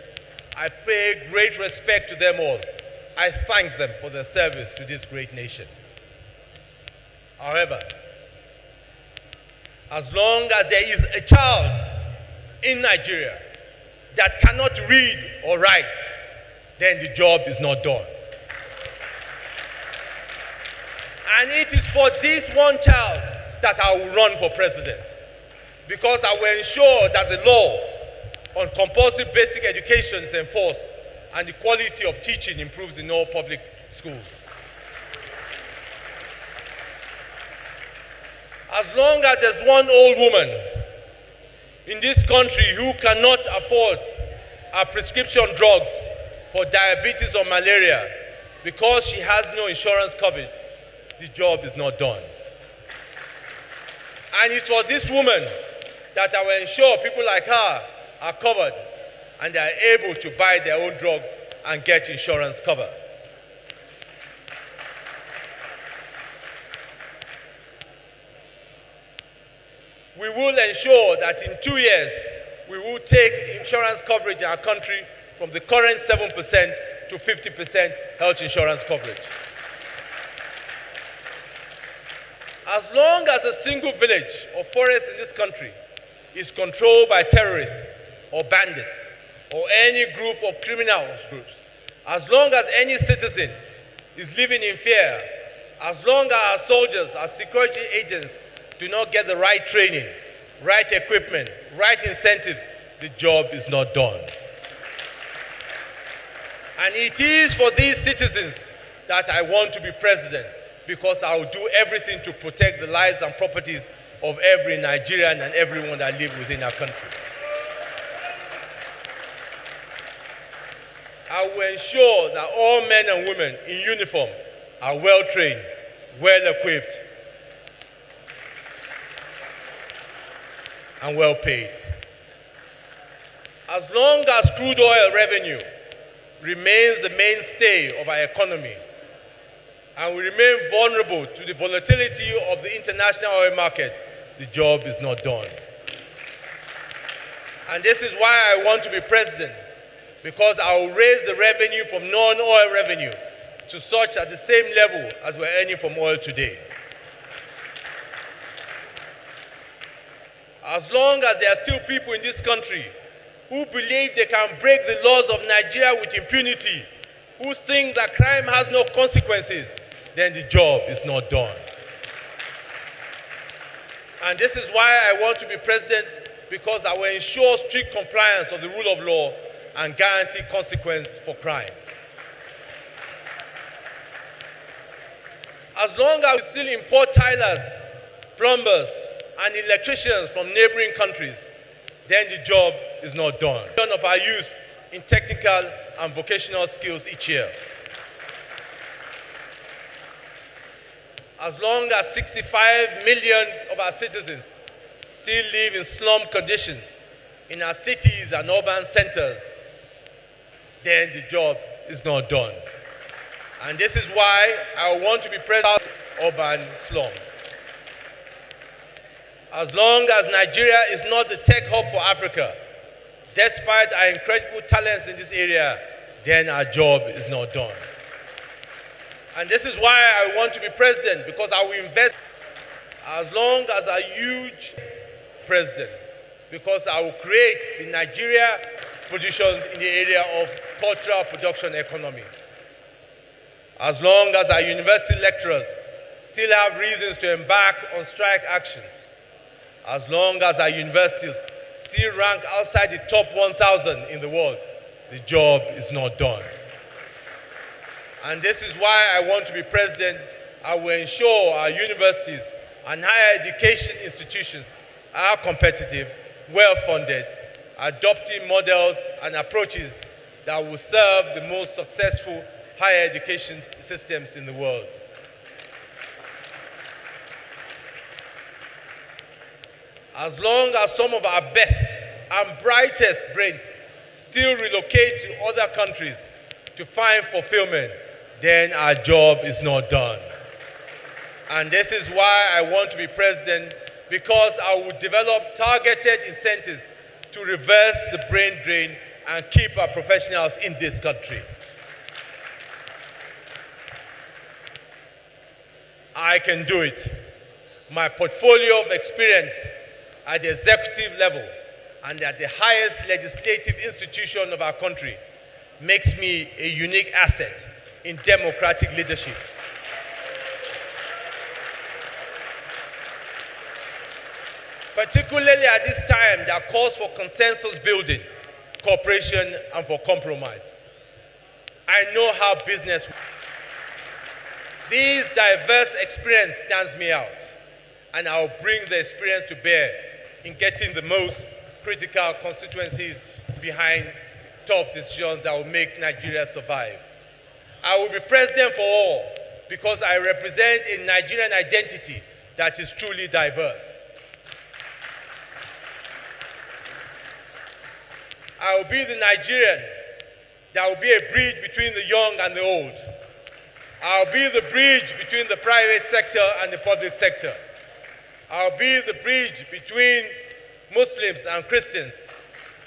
I pay great respect to them all. I thank them for their service to this great nation. However, as long as there is a child in Nigeria that cannot read or write, then the job is not done. And it is for this one child that I will run for president, because I will ensure that the law on compulsory basic education is enforced and the quality of teaching improves in all public schools. As long as there's one old woman in this country who cannot afford her prescription drugs for diabetes or malaria because she has no insurance coverage, the job is not done. And it's for this woman that I will ensure people like her are covered and they are able to buy their own drugs and get insurance cover. We will ensure that in 2 years, we will take insurance coverage in our country from the current 7% to 50% health insurance coverage. As long as a single village or forest in this country is controlled by terrorists or bandits or any group of criminal groups, as long as any citizen is living in fear, as long as our soldiers, our security agents do not get the right training, right equipment, right incentives, the job is not done. And it is for these citizens that I want to be president, because I will do everything to protect the lives and properties of every Nigerian and everyone that lives within our country. I will ensure that all men and women in uniform are well trained, well equipped, and well paid. As long as crude oil revenue remains the mainstay of our economy, and we remain vulnerable to the volatility of the international oil market, the job is not done. And this is why I want to be president, because I will raise the revenue from non-oil revenue to such at the same level as we're earning from oil today. As long as there are still people in this country who believe they can break the laws of Nigeria with impunity, who think that crime has no consequences, then the job is not done. And this is why I want to be president, because I will ensure strict compliance of the rule of law and guarantee consequence for crime. As long as we still import tilers, plumbers, and electricians from neighboring countries, then the job is not done. None of our youth in technical and vocational skills each year. As long as 65 million of our citizens still live in slum conditions in our cities and urban centers, then the job is not done. And this is why I want to be president of urban slums. As long as Nigeria is not the tech hub for Africa, despite our incredible talents in this area, then our job is not done. And this is why I want to be president, because I will invest as long as a huge president, because I will create the Nigeria position in the area of cultural production economy. As long as our university lecturers still have reasons to embark on strike actions, as long as our universities still rank outside the top 1,000 in the world, the job is not done. And this is why I want to be president. I will ensure our universities and higher education institutions are competitive, well-funded, adopting models and approaches that will serve the most successful higher education systems in the world. As long as some of our best and brightest brains still relocate to other countries to find fulfillment, then our job is not done. And this is why I want to be president, because I will develop targeted incentives to reverse the brain drain and keep our professionals in this country. I can do it. My portfolio of experience at the executive level and at the highest legislative institution of our country makes me a unique asset in democratic leadership. Particularly at this time that calls for consensus building, cooperation, and for compromise. I know how business works. This diverse experience stands me out, and I'll bring the experience to bear in getting the most critical constituencies behind tough decisions that will make Nigeria survive. I will be president for all because I represent a Nigerian identity that is truly diverse. I will be the Nigerian that will be a bridge between the young and the old. I'll be the bridge between the private sector and the public sector. I'll be the bridge between Muslims and Christians.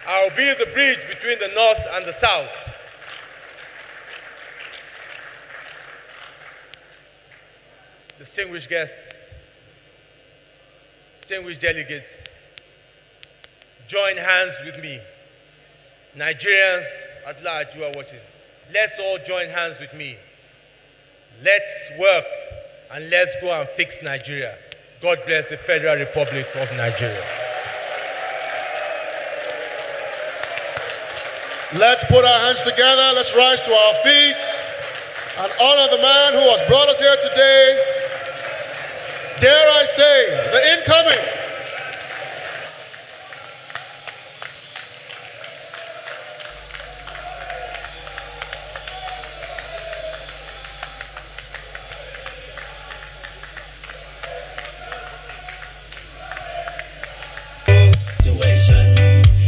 I'll be the bridge between the North and the South. Distinguished guests, distinguished delegates, join hands with me. Nigerians at large who are watching, let's all join hands with me. Let's work and let's go and fix Nigeria. God bless the Federal Republic of Nigeria. Let's put our hands together. Let's rise to our feet and honor the man who has brought us here today. Dare I say, the incoming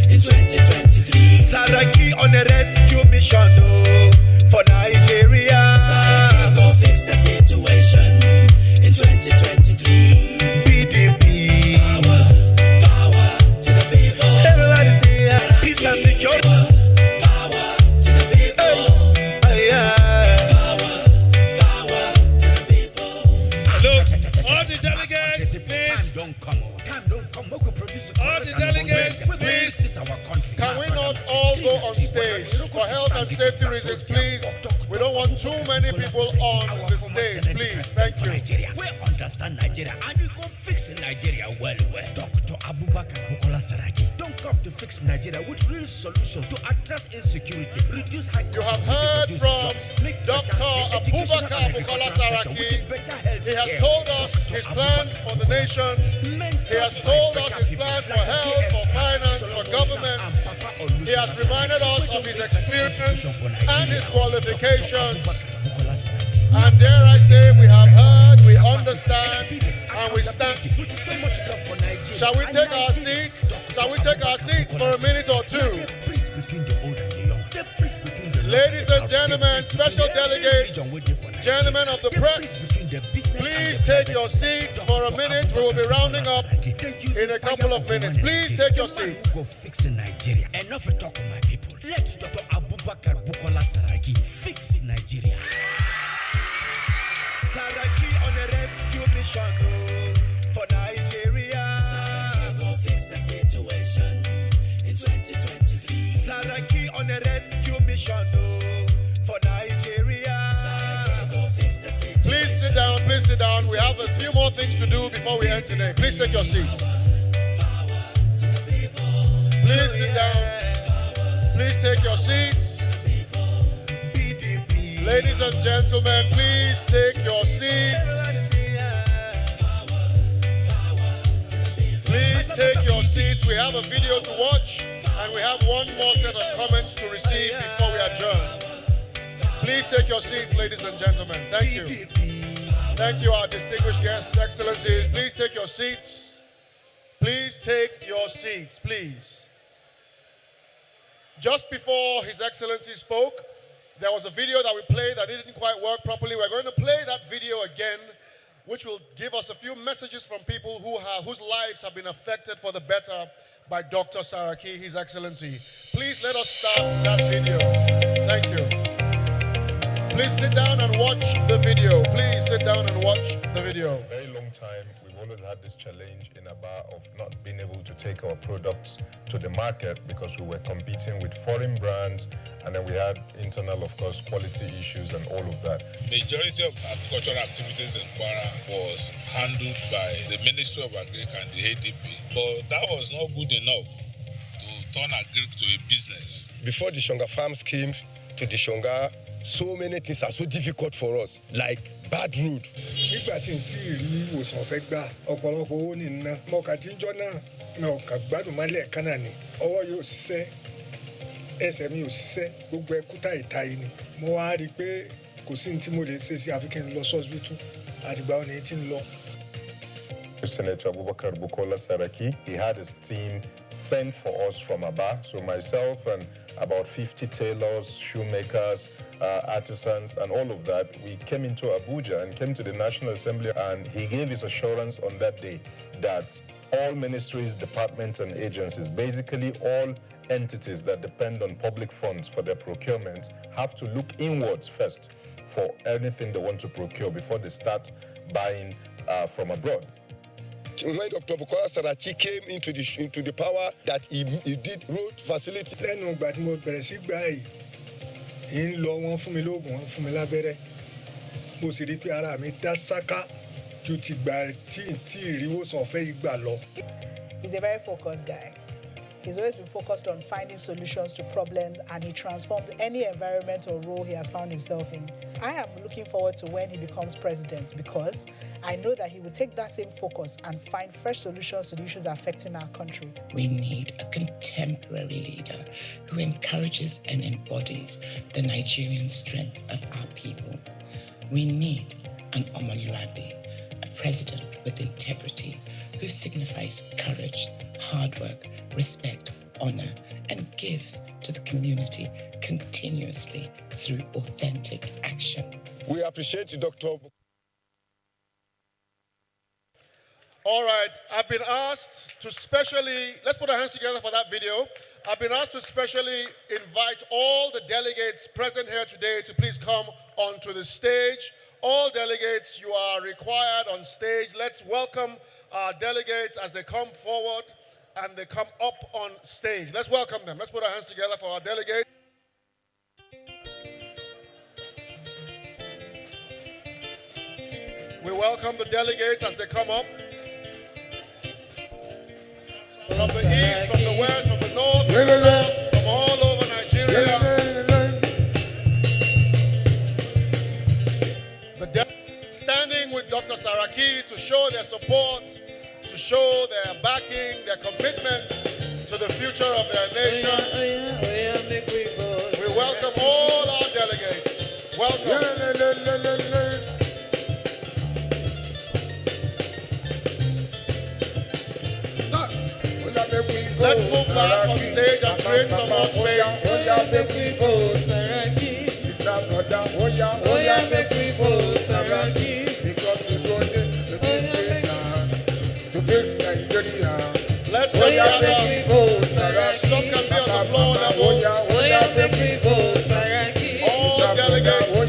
in 2023. Saraki on a rescue mission, oh, for Nigeria. Saraki go fix the situation in 2023. PDP, Power to the people. everybody say peace and security. Power to the people. Power to the people. Look, all the delegates, please. Time don't come. All the delegates, please. Can we not all go on stage? For health and safety reasons, please. We don't want too many people on the stage, please. Thank you. We understand Nigeria and we go fix Nigeria well. Dr. ABUJA Saraki don't come to fix Nigeria with real solutions to address insecurity, reduce high cost. You have heard from Dr. ABUJA Saraki. He has told us his plans for the nation. He has told us his plans for health, for finance, for government. He has reminded us of his experience and his qualifications. And dare I say, we have heard, we understand, and we stand. Shall we take our seats? Shall we take our seats for a minute or two? Ladies and gentlemen, special delegates, gentlemen of the press, please take your seats for a minute. We will be rounding up in a couple of minutes. Please take your seats. Go fix Nigeria. Enough talk, my people. Let Dr. ABUJA Saraki fix Nigeria. Saraki on a rescue mission, oh, for Nigeria. Saraki go fix the situation in 2023. Saraki on a rescue mission, oh, for Nigeria. Saraki go fix the situation. Please sit down, please sit down. We have a few more things to do before we end today. Please take your seats. Please sit down. Please take your seats. Ladies and gentlemen, please take your seats. Please take your seats. We have a video to watch and we have one more set of comments to receive before we adjourn. Please take your seats, ladies and gentlemen. Thank you. Thank you, our distinguished guests, excellencies. Please take your seats. Please take your seats, please. Just before His Excellency spoke, there was a video that we played that didn't quite work properly. We're going to play that video again, which will give us a few messages from people whose lives have been affected for the better by Dr. Saraki, His Excellency. Please let us start that video. Thank you. Please sit down and watch the video. Please sit down and watch the video. For a very long time, we've always had this challenge in ABA of not being able to take our products to the market because we were competing with foreign brands, and then we had internal, of course, quality issues and all of that. Majority of agricultural activities in Kwara was handled by the Ministry of Agriculture and the ADP, but that was not good enough to turn agric to a business. Before the Shonga Farms came to the Shonga, so many things are so difficult for us, like bad road. Nígbà tí n tí rí ìwòsàn fẹ́ gbà ọ̀pọ̀lọpọ̀ owó ní iná mọ̀ọ́ká tí ń jọ́ náà náà kà gbádùn málẹ̀ kan náà ni ọwọ́ yóò ṣiṣẹ́ ẹsẹ̀ mi ò ṣiṣẹ́ gbogbo ẹkúta ìta yìí ni mo wá rí i pé kò sí ní tí mo lè ṣe sí àfi kí n lọ sọ́sibítù àtìgbà ọ̀nà tí ń lọ. Senator ABUJA Saraki, he had his team sent for us from ABA, so myself and about 50 tailors, shoemakers, artisans, and all of that, we came into Abuja and came to the National Assembly, and he gave his assurance on that day that all ministries, departments, and agencies, basically all entities that depend on public funds for their procurement, have to look inwards first for anything they want to procure before they start buying from abroad. When Dr. ABUJA Saraki came into the power, that he did road facility. Lẹ́nu ìgbà tí mo bẹ̀rẹ̀ sí gbà yìí ń lọ wọ́n fún mi lóògùn wọ́n fún mi lábẹ́rẹ́ mo sì rí i pé ara mi dá sáká ju ti gbà tí ìrìwòsàn ọ̀fẹ́ yìí gbà lọ. He's a very focused guy. He's always been focused on finding solutions to problems, and he transforms any environment or role he has found himself in. I am looking forward to when he becomes president, because I know that he will take that same focus and find fresh solutions to the issues affecting our country. We need a contemporary leader who encourages and embodies the Nigerian strength of our people. We need an Omoluabi, a president with integrity who signifies courage, hard work, respect, honor, and gives to the community continuously through authentic action. We appreciate you, Dr. All right, I've been asked to specially, let's put our hands together for that video. I've been asked to specially invite all the delegates present here today to please come onto the stage. All delegates, you are required on stage. Let's welcome our delegates as they come forward and they come up on stage. Let's welcome them. Let's put our hands together for our delegates. We welcome the delegates as they come up. From the east, from the west, from the north, from the south, from all over Nigeria. Standing with Dr. Saraki to show their support, to show their backing, their commitment to the future of their nation. We welcome all our delegates. Welcome. Let's move back on stage and create some more space. Sister, brother, oh yeah, make we vote Saraki. Because we go to fix Nigeria. Let's just gather. Some can be on the floor level. Oh yeah, make we vote Saraki. All delegates. Oh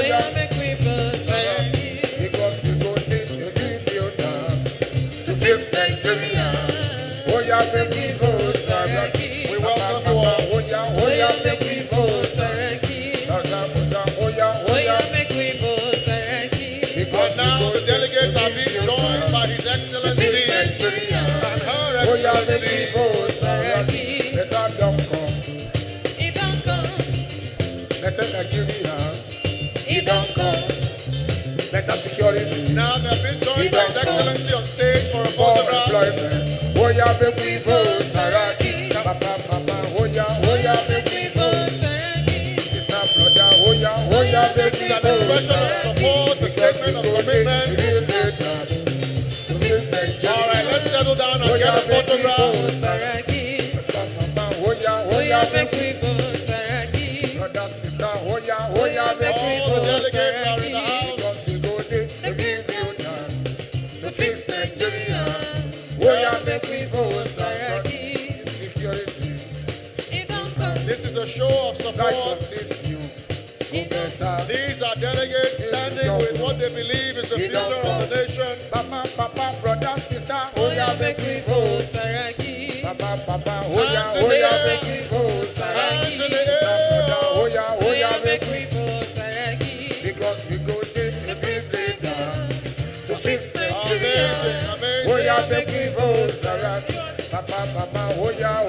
yeah, make we vote Saraki. Because we go to fix Nigeria. Oh yeah, make we vote Saraki. We welcome you all. Oh yeah, make we vote Saraki. Oh yeah, make we vote Saraki. Because now the delegates are being joined by His Excellency and Her Excellency. Let her don't come. He don't come. Let her Nigeria. He don't come. Let her security. Now they've been joined by His Excellency on stage for a photograph. Oh yeah, make we vote Saraki. Oh yeah, make we vote Saraki. Sister, brother, oh yeah, make This we is an vote expression of support, a statement of commitment. All right, let's settle down and get a photograph. Oh yeah, make we vote Saraki. Brother, sister, oh yeah, make we All the vote delegates are in the house. Because we go to fix Nigeria. Oh yeah, make we vote Saraki. Security. This is a show of support. These are delegates standing with what they believe is the future of the nation. Papa, brother, sister, oh yeah, make we vote Saraki. Papa, oh yeah, make we vote Saraki. Sister, brother, oh yeah, make we vote Saraki. Because we go every down to fix Nigeria. Oh yeah, make we vote Saraki. Papa, oh yeah,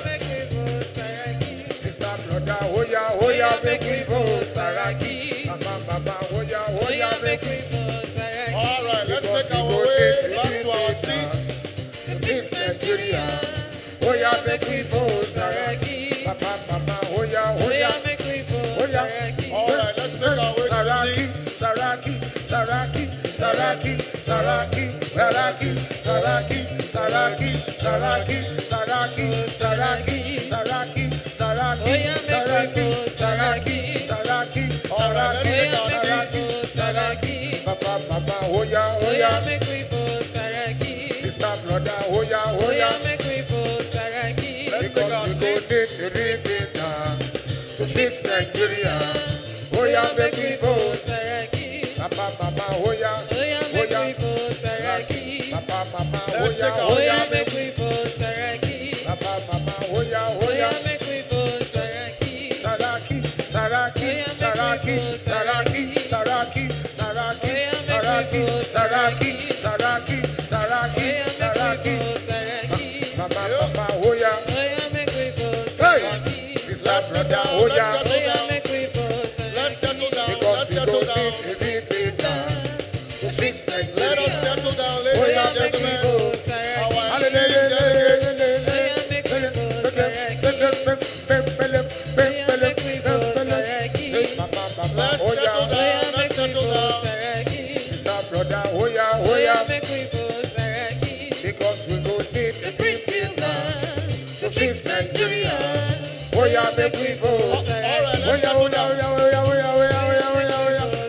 make we vote Saraki. Sister, brother, oh yeah, make we vote Saraki. Papa, oh yeah, make we vote Saraki. All right, let's make our way back to our seats. To fix Nigeria. Oh yeah, make we vote Saraki. Papa, oh yeah, make we vote Saraki. All right, let's make our way to the seats. Saraki, Saraki, Saraki, Saraki, Saraki, Saraki, Saraki, Saraki, Saraki, Saraki, Saraki, Saraki, Saraki, Saraki. All right, let's take our seats. Saraki, Papa, oh yeah, make we vote Saraki. Sister, brother, oh yeah, make we vote Saraki. Let's take our seats. To fix Nigeria. Oh yeah, make we vote Saraki. Papa, oh yeah, make we vote Saraki. Papa, Let's take our oh yeah, seats. make we vote Saraki. Papa, oh yeah, make we vote Saraki. Saraki, Saraki, Saraki, Saraki, Saraki, Saraki, Saraki, Saraki, Saraki, Saraki, Saraki. Papa, oh yeah, make we vote Saraki. Sister, Let's sit brother, down. oh Let's yeah, settle down. make we vote Saraki. Let's settle down. Because Let's we settle don't down. need everything to fix Nigeria. Let us settle down, Oh ladies yeah, and make we gentlemen. vote Saraki. Our esteemed delegates. Oh yeah, make we vote Saraki. Oh yeah, make we vote Saraki. Let's settle down. Let's settle down. Sister, brother, oh yeah, make we vote Saraki. Because we go need a big builder to fix Nigeria. Oh yeah, make we vote.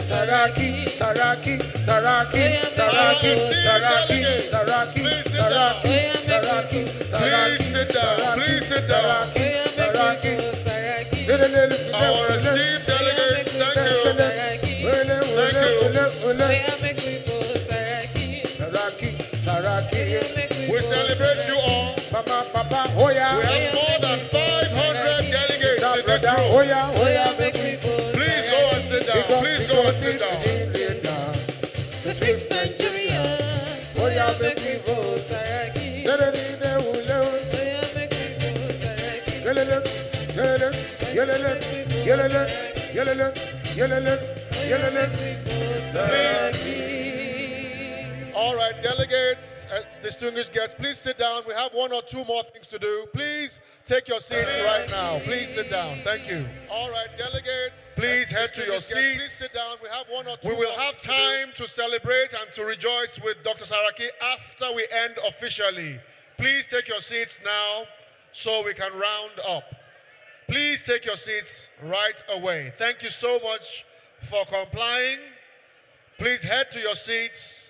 Saraki, Saraki, Saraki, Saraki, Saraki, Saraki, Saraki, Saraki, Please sit down. Please sit down. Saraki, Our esteemed delegates, thank you. Saraki, We celebrate you all. Papa, We have more than 500 delegates in this room. Please go and sit down. Please go and sit down. To fix Nigeria, make me vote. Saraki, All right, delegates, distinguished guests, please sit down. We have one or two more things to do. Please take your seats right now. Please sit down. Thank you. All right, delegates, please head to your seats. Please sit down. We have one or two. We will have time to celebrate and to rejoice with Dr. Saraki after we end officially. Please take your seats now so we can round up. Please take your seats right away. Thank you so much for complying. Please head to your seats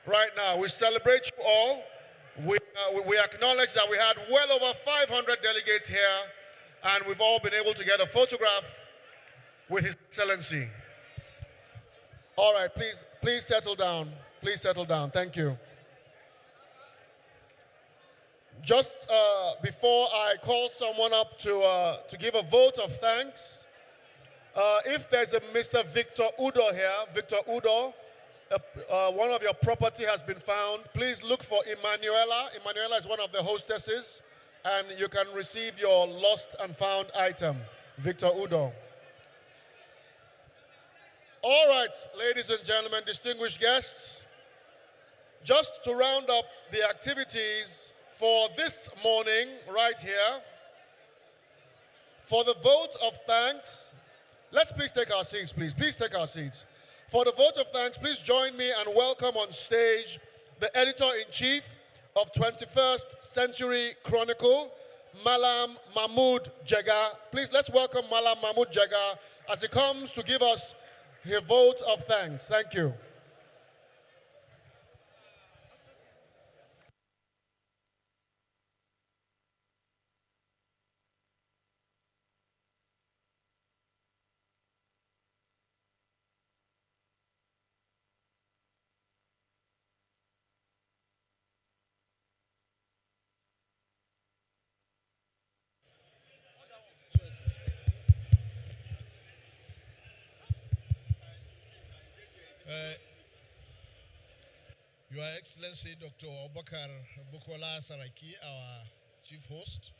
right now. We celebrate you all. We acknowledge that we had well over 500 delegates here, and we've all been able to get a photograph with His Excellency. All right, please settle down. Please settle down. Thank you. Just before I call someone up to give a vote of thanks, if there's a Mr. Victor Udo here, Victor Udo, one of your property has been found. Please look for Emanuela. Emanuela is one of the hostesses, and you can receive your lost and found item, Victor Udo. All right, ladies and gentlemen, distinguished guests, just to round up the activities for this morning right here, for the vote of thanks, let's please take our seats, please. Please take our seats. For the vote of thanks, please join me and welcome on stage the editor-in-chief of 21st Century Chronicle, Malam Mahmood Jega. Please, let's welcome Malam Mahmood Jega as he comes to give us his vote of thanks. Thank you. Your Excellency, Dr. Obakar Bukola Saraki, our chief host.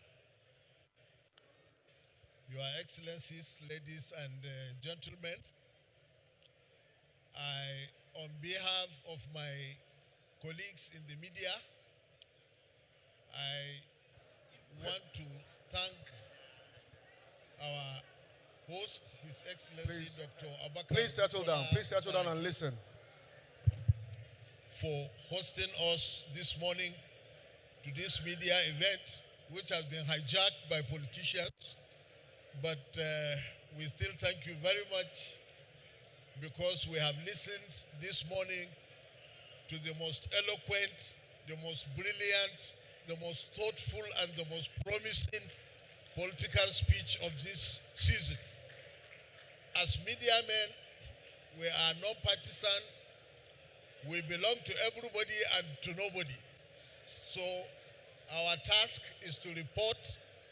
Your Excellencies, ladies and gentlemen, on behalf of my colleagues in the media, I want to thank our host, His Excellency, Dr. Obakar. Please settle down. Please settle down and listen. For hosting us this morning to this media event, which has been hijacked by politicians. But we still thank you very much because we have listened this morning to the most eloquent, the most brilliant, the most thoughtful, and the most promising political speech of this season. As media men, we are non-partisan. We belong to everybody and to nobody. So our task is to report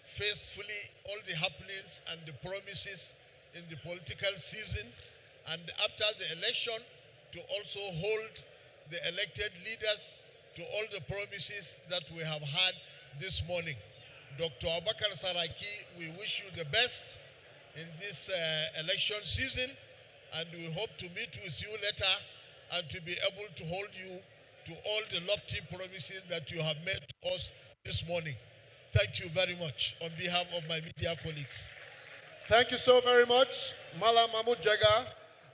faithfully all the happenings and the promises in the political season, and after the election to also hold the elected leaders to all the promises that we have had this morning. Dr. Obakar Saraki, we wish you the best in this election season, and we hope to meet with you later and to be able to hold you to all the lofty promises that you have made to us this morning. Thank you very much on behalf of my media colleagues. Thank you so very much, Malam Mahmood Jega.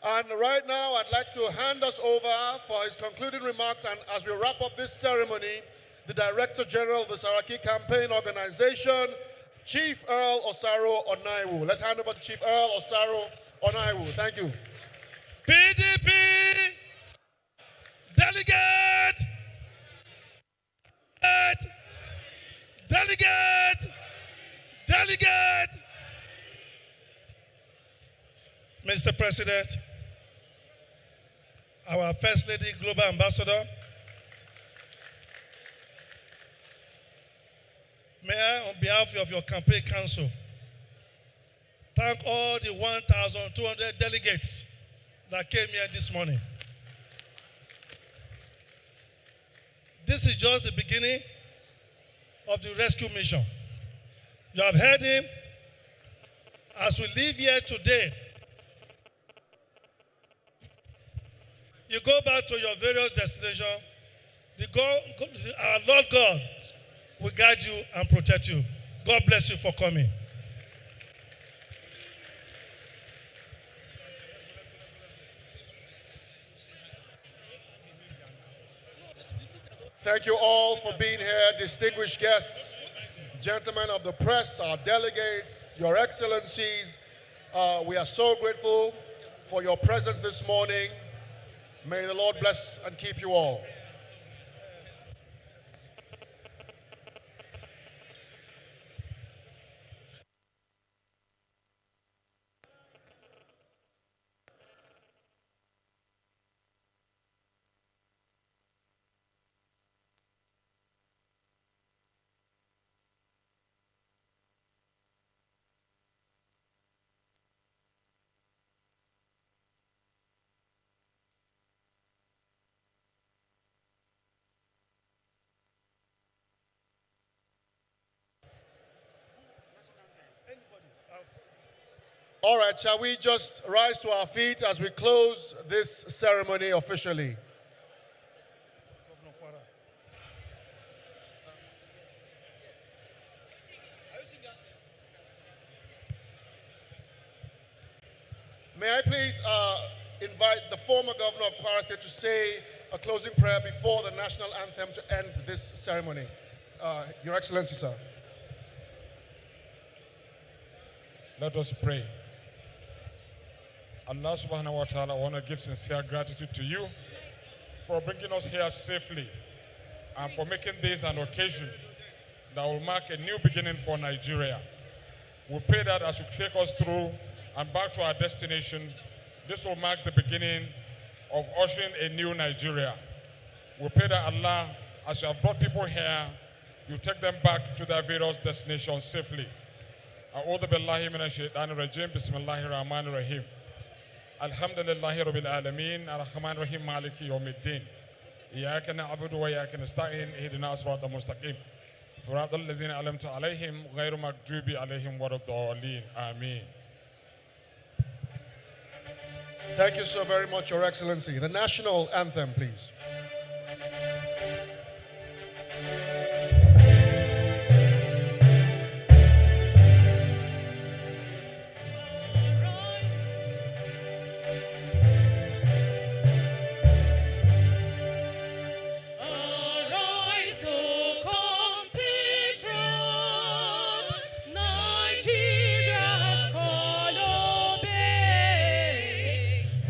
And right now, I'd like to hand us over for his concluding remarks. And as we wrap up this ceremony, the Director General of the Saraki Campaign Organization, Chief Earl Osaro Onaiwu. Let's hand over to Chief Earl Osaro Onaiwu. Thank you. PDP Delegate. Delegate. Delegate. Mr. President, our First Lady Global Ambassador, may I, on behalf of your campaign council, thank all the 1,200 delegates that came here this morning. This is just the beginning of the rescue mission. You have heard him. As we leave here today, you go back to your various destinations. Our Lord God will guide you and protect you. God bless you for coming. Thank you all for being here, distinguished guests, gentlemen of the press, our delegates, your excellencies. We are so grateful for your presence this morning. May the Lord bless and keep you all. All right, shall we just rise to our feet as we close this ceremony officially? May I please invite the former governor of Kwara State to say a closing prayer before the national anthem to end this ceremony. Your Excellency, sir. Let us pray. Allah subhanahu wa ta'ala, I want to give sincere gratitude to you for bringing us here safely and for making this an occasion that will mark a new beginning for Nigeria. We pray that as you take us through and back to our destination, this will mark the beginning of ushering a new Nigeria. We pray that Allah, as you have brought people here, you take them back to their various destinations safely. أعوذ بالله من الشيطان الرجيم بسم الله الرحمن الرحيم الحمد لله رب العالمين الرحمن الرحيم مالك يوم الدين إياك نعبد وإياك نستعين اهدنا الصراط المستقيم صراط الذين أنعمت عليهم غير المغضوب عليهم ولا الضالين آمين. Thank you so very much, Your Excellency. The national anthem, please.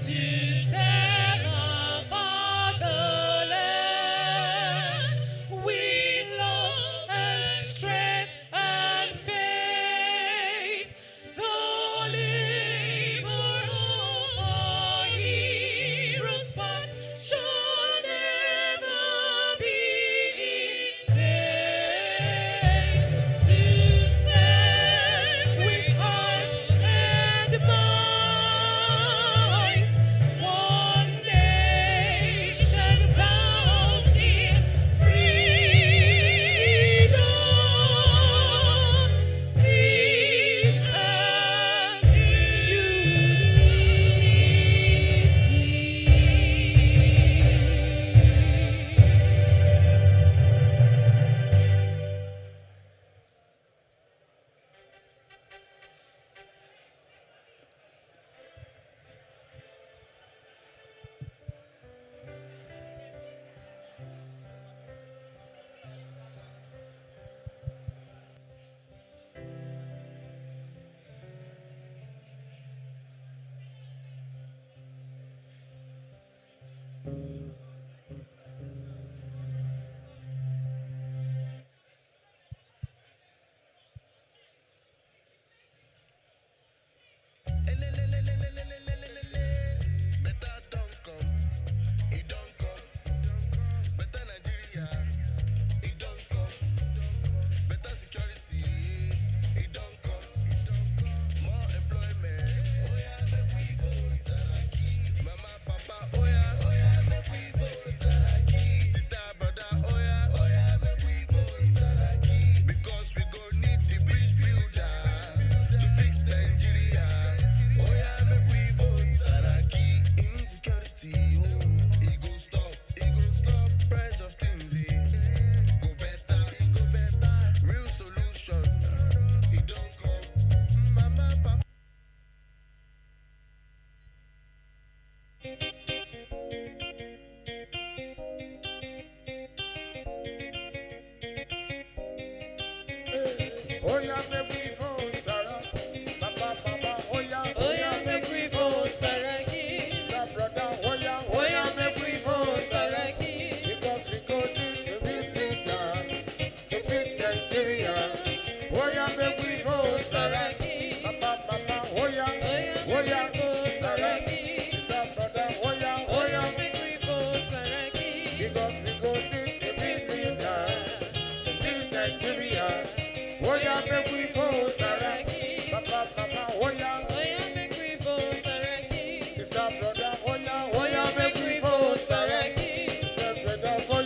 To serve our Father. Oh yeah, make we vote Saraki. Papa, papa, oh yeah, make we vote Saraki. Sister, brother, oh yeah, make we vote Saraki. because we go need the real leader to fix Nigeria. Oh yeah, make we vote Saraki. Papa, papa, oh yeah, Saraki. Sister, brother, oh yeah, make we vote Saraki. because we go need the real leader to fix Nigeria. Oh yeah, make we vote Saraki. Papa, papa, oh yeah, make we vote Saraki. Sister, brother, oh yeah, make we vote Saraki. brother, oh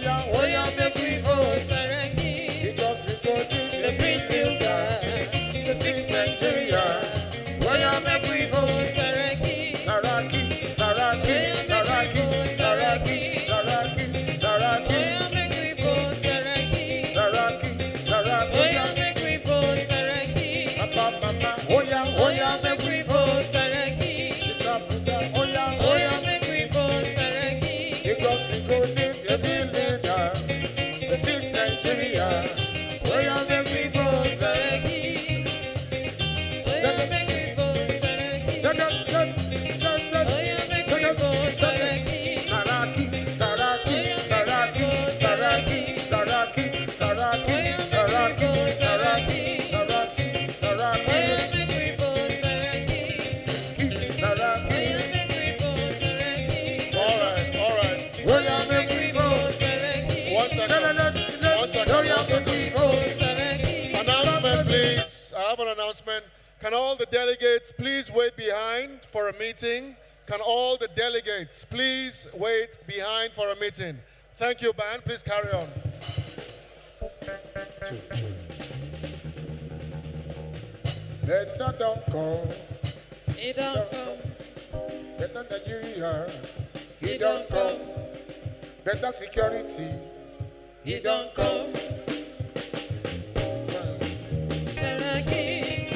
yeah, make we vote Saraki. because we go need The big builder to fix Nigeria. Make we vote Saraki. Saraki, Saraki, Saraki, Saraki, Saraki, Saraki, Make we vote Saraki. Saraki, Saraki, Make we vote Saraki. Papa, Papa, oh yeah, Make we vote Saraki. Sister, brother, oh yeah, Make we vote Saraki. because we go need the real leader to fix Nigeria. Oh yeah, make we vote Saraki. Make we vote Saraki. Make we vote Saraki. Saraki, Saraki, Saraki, Saraki, Saraki, Saraki, Saraki, Saraki, Saraki, Saraki, Make we vote Saraki. Saraki. Make we vote Saraki. All right. Oh yeah, make we vote. Saraki. One second. Vote Saraki. Announcement, please. I have an announcement. Can all the delegates please wait behind for a meeting? Can all the delegates please wait behind for a meeting? Thank you, band. Please carry on. Better don't come, He don't come. better Nigeria. He don't come. Better security. He don't come. Saraki.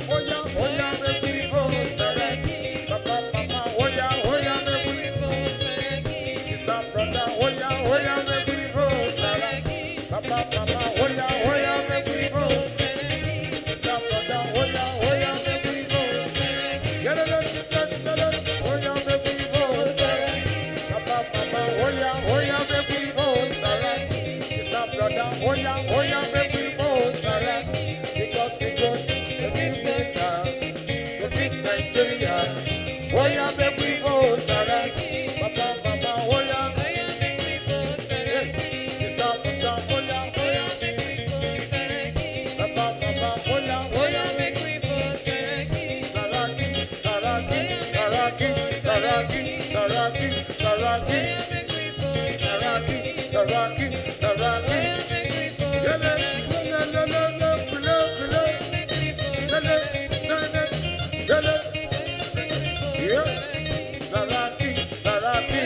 Oh yeah, make we vote Saraki. Papa, papa, oh yeah, make we vote Saraki. Sister, brother, oh yeah, make we vote Saraki. Papa, papa, oh yeah, make we vote Saraki. Sister, brother, oh yeah, make we vote Saraki. oh yeah, make we vote Saraki. Papa, papa, oh yeah, make we vote Saraki. Sister, brother, oh yeah, make we vote Saraki. Because we go the real leader to fix Nigeria. Oh yeah, make we vote Saraki. Papa, papa, oh yeah, Make we vote Saraki. Sister, brother, oh yeah, Make we vote Saraki. Papa, papa, oh yeah, Make we vote Saraki. Saraki, Saraki, Saraki, Saraki, Saraki, Saraki, Make we vote Saraki, Saraki, Saraki. Make we vote Saraki. Saraki, Saraki, Saraki,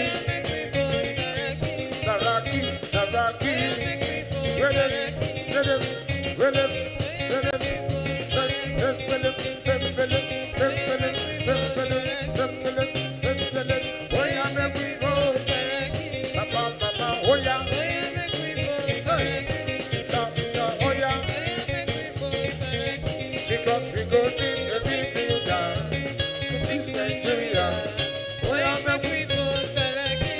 Saraki. Because we go to the big builder to fix Nigeria. Make we vote Saraki.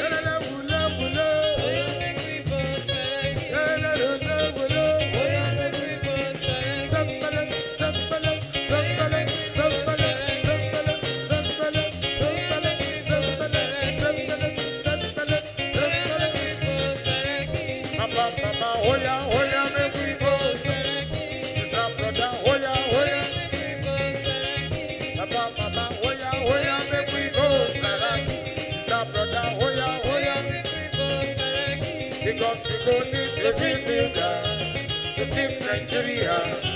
Make we vote Saraki. Because we go need the real leader to fix Nigeria.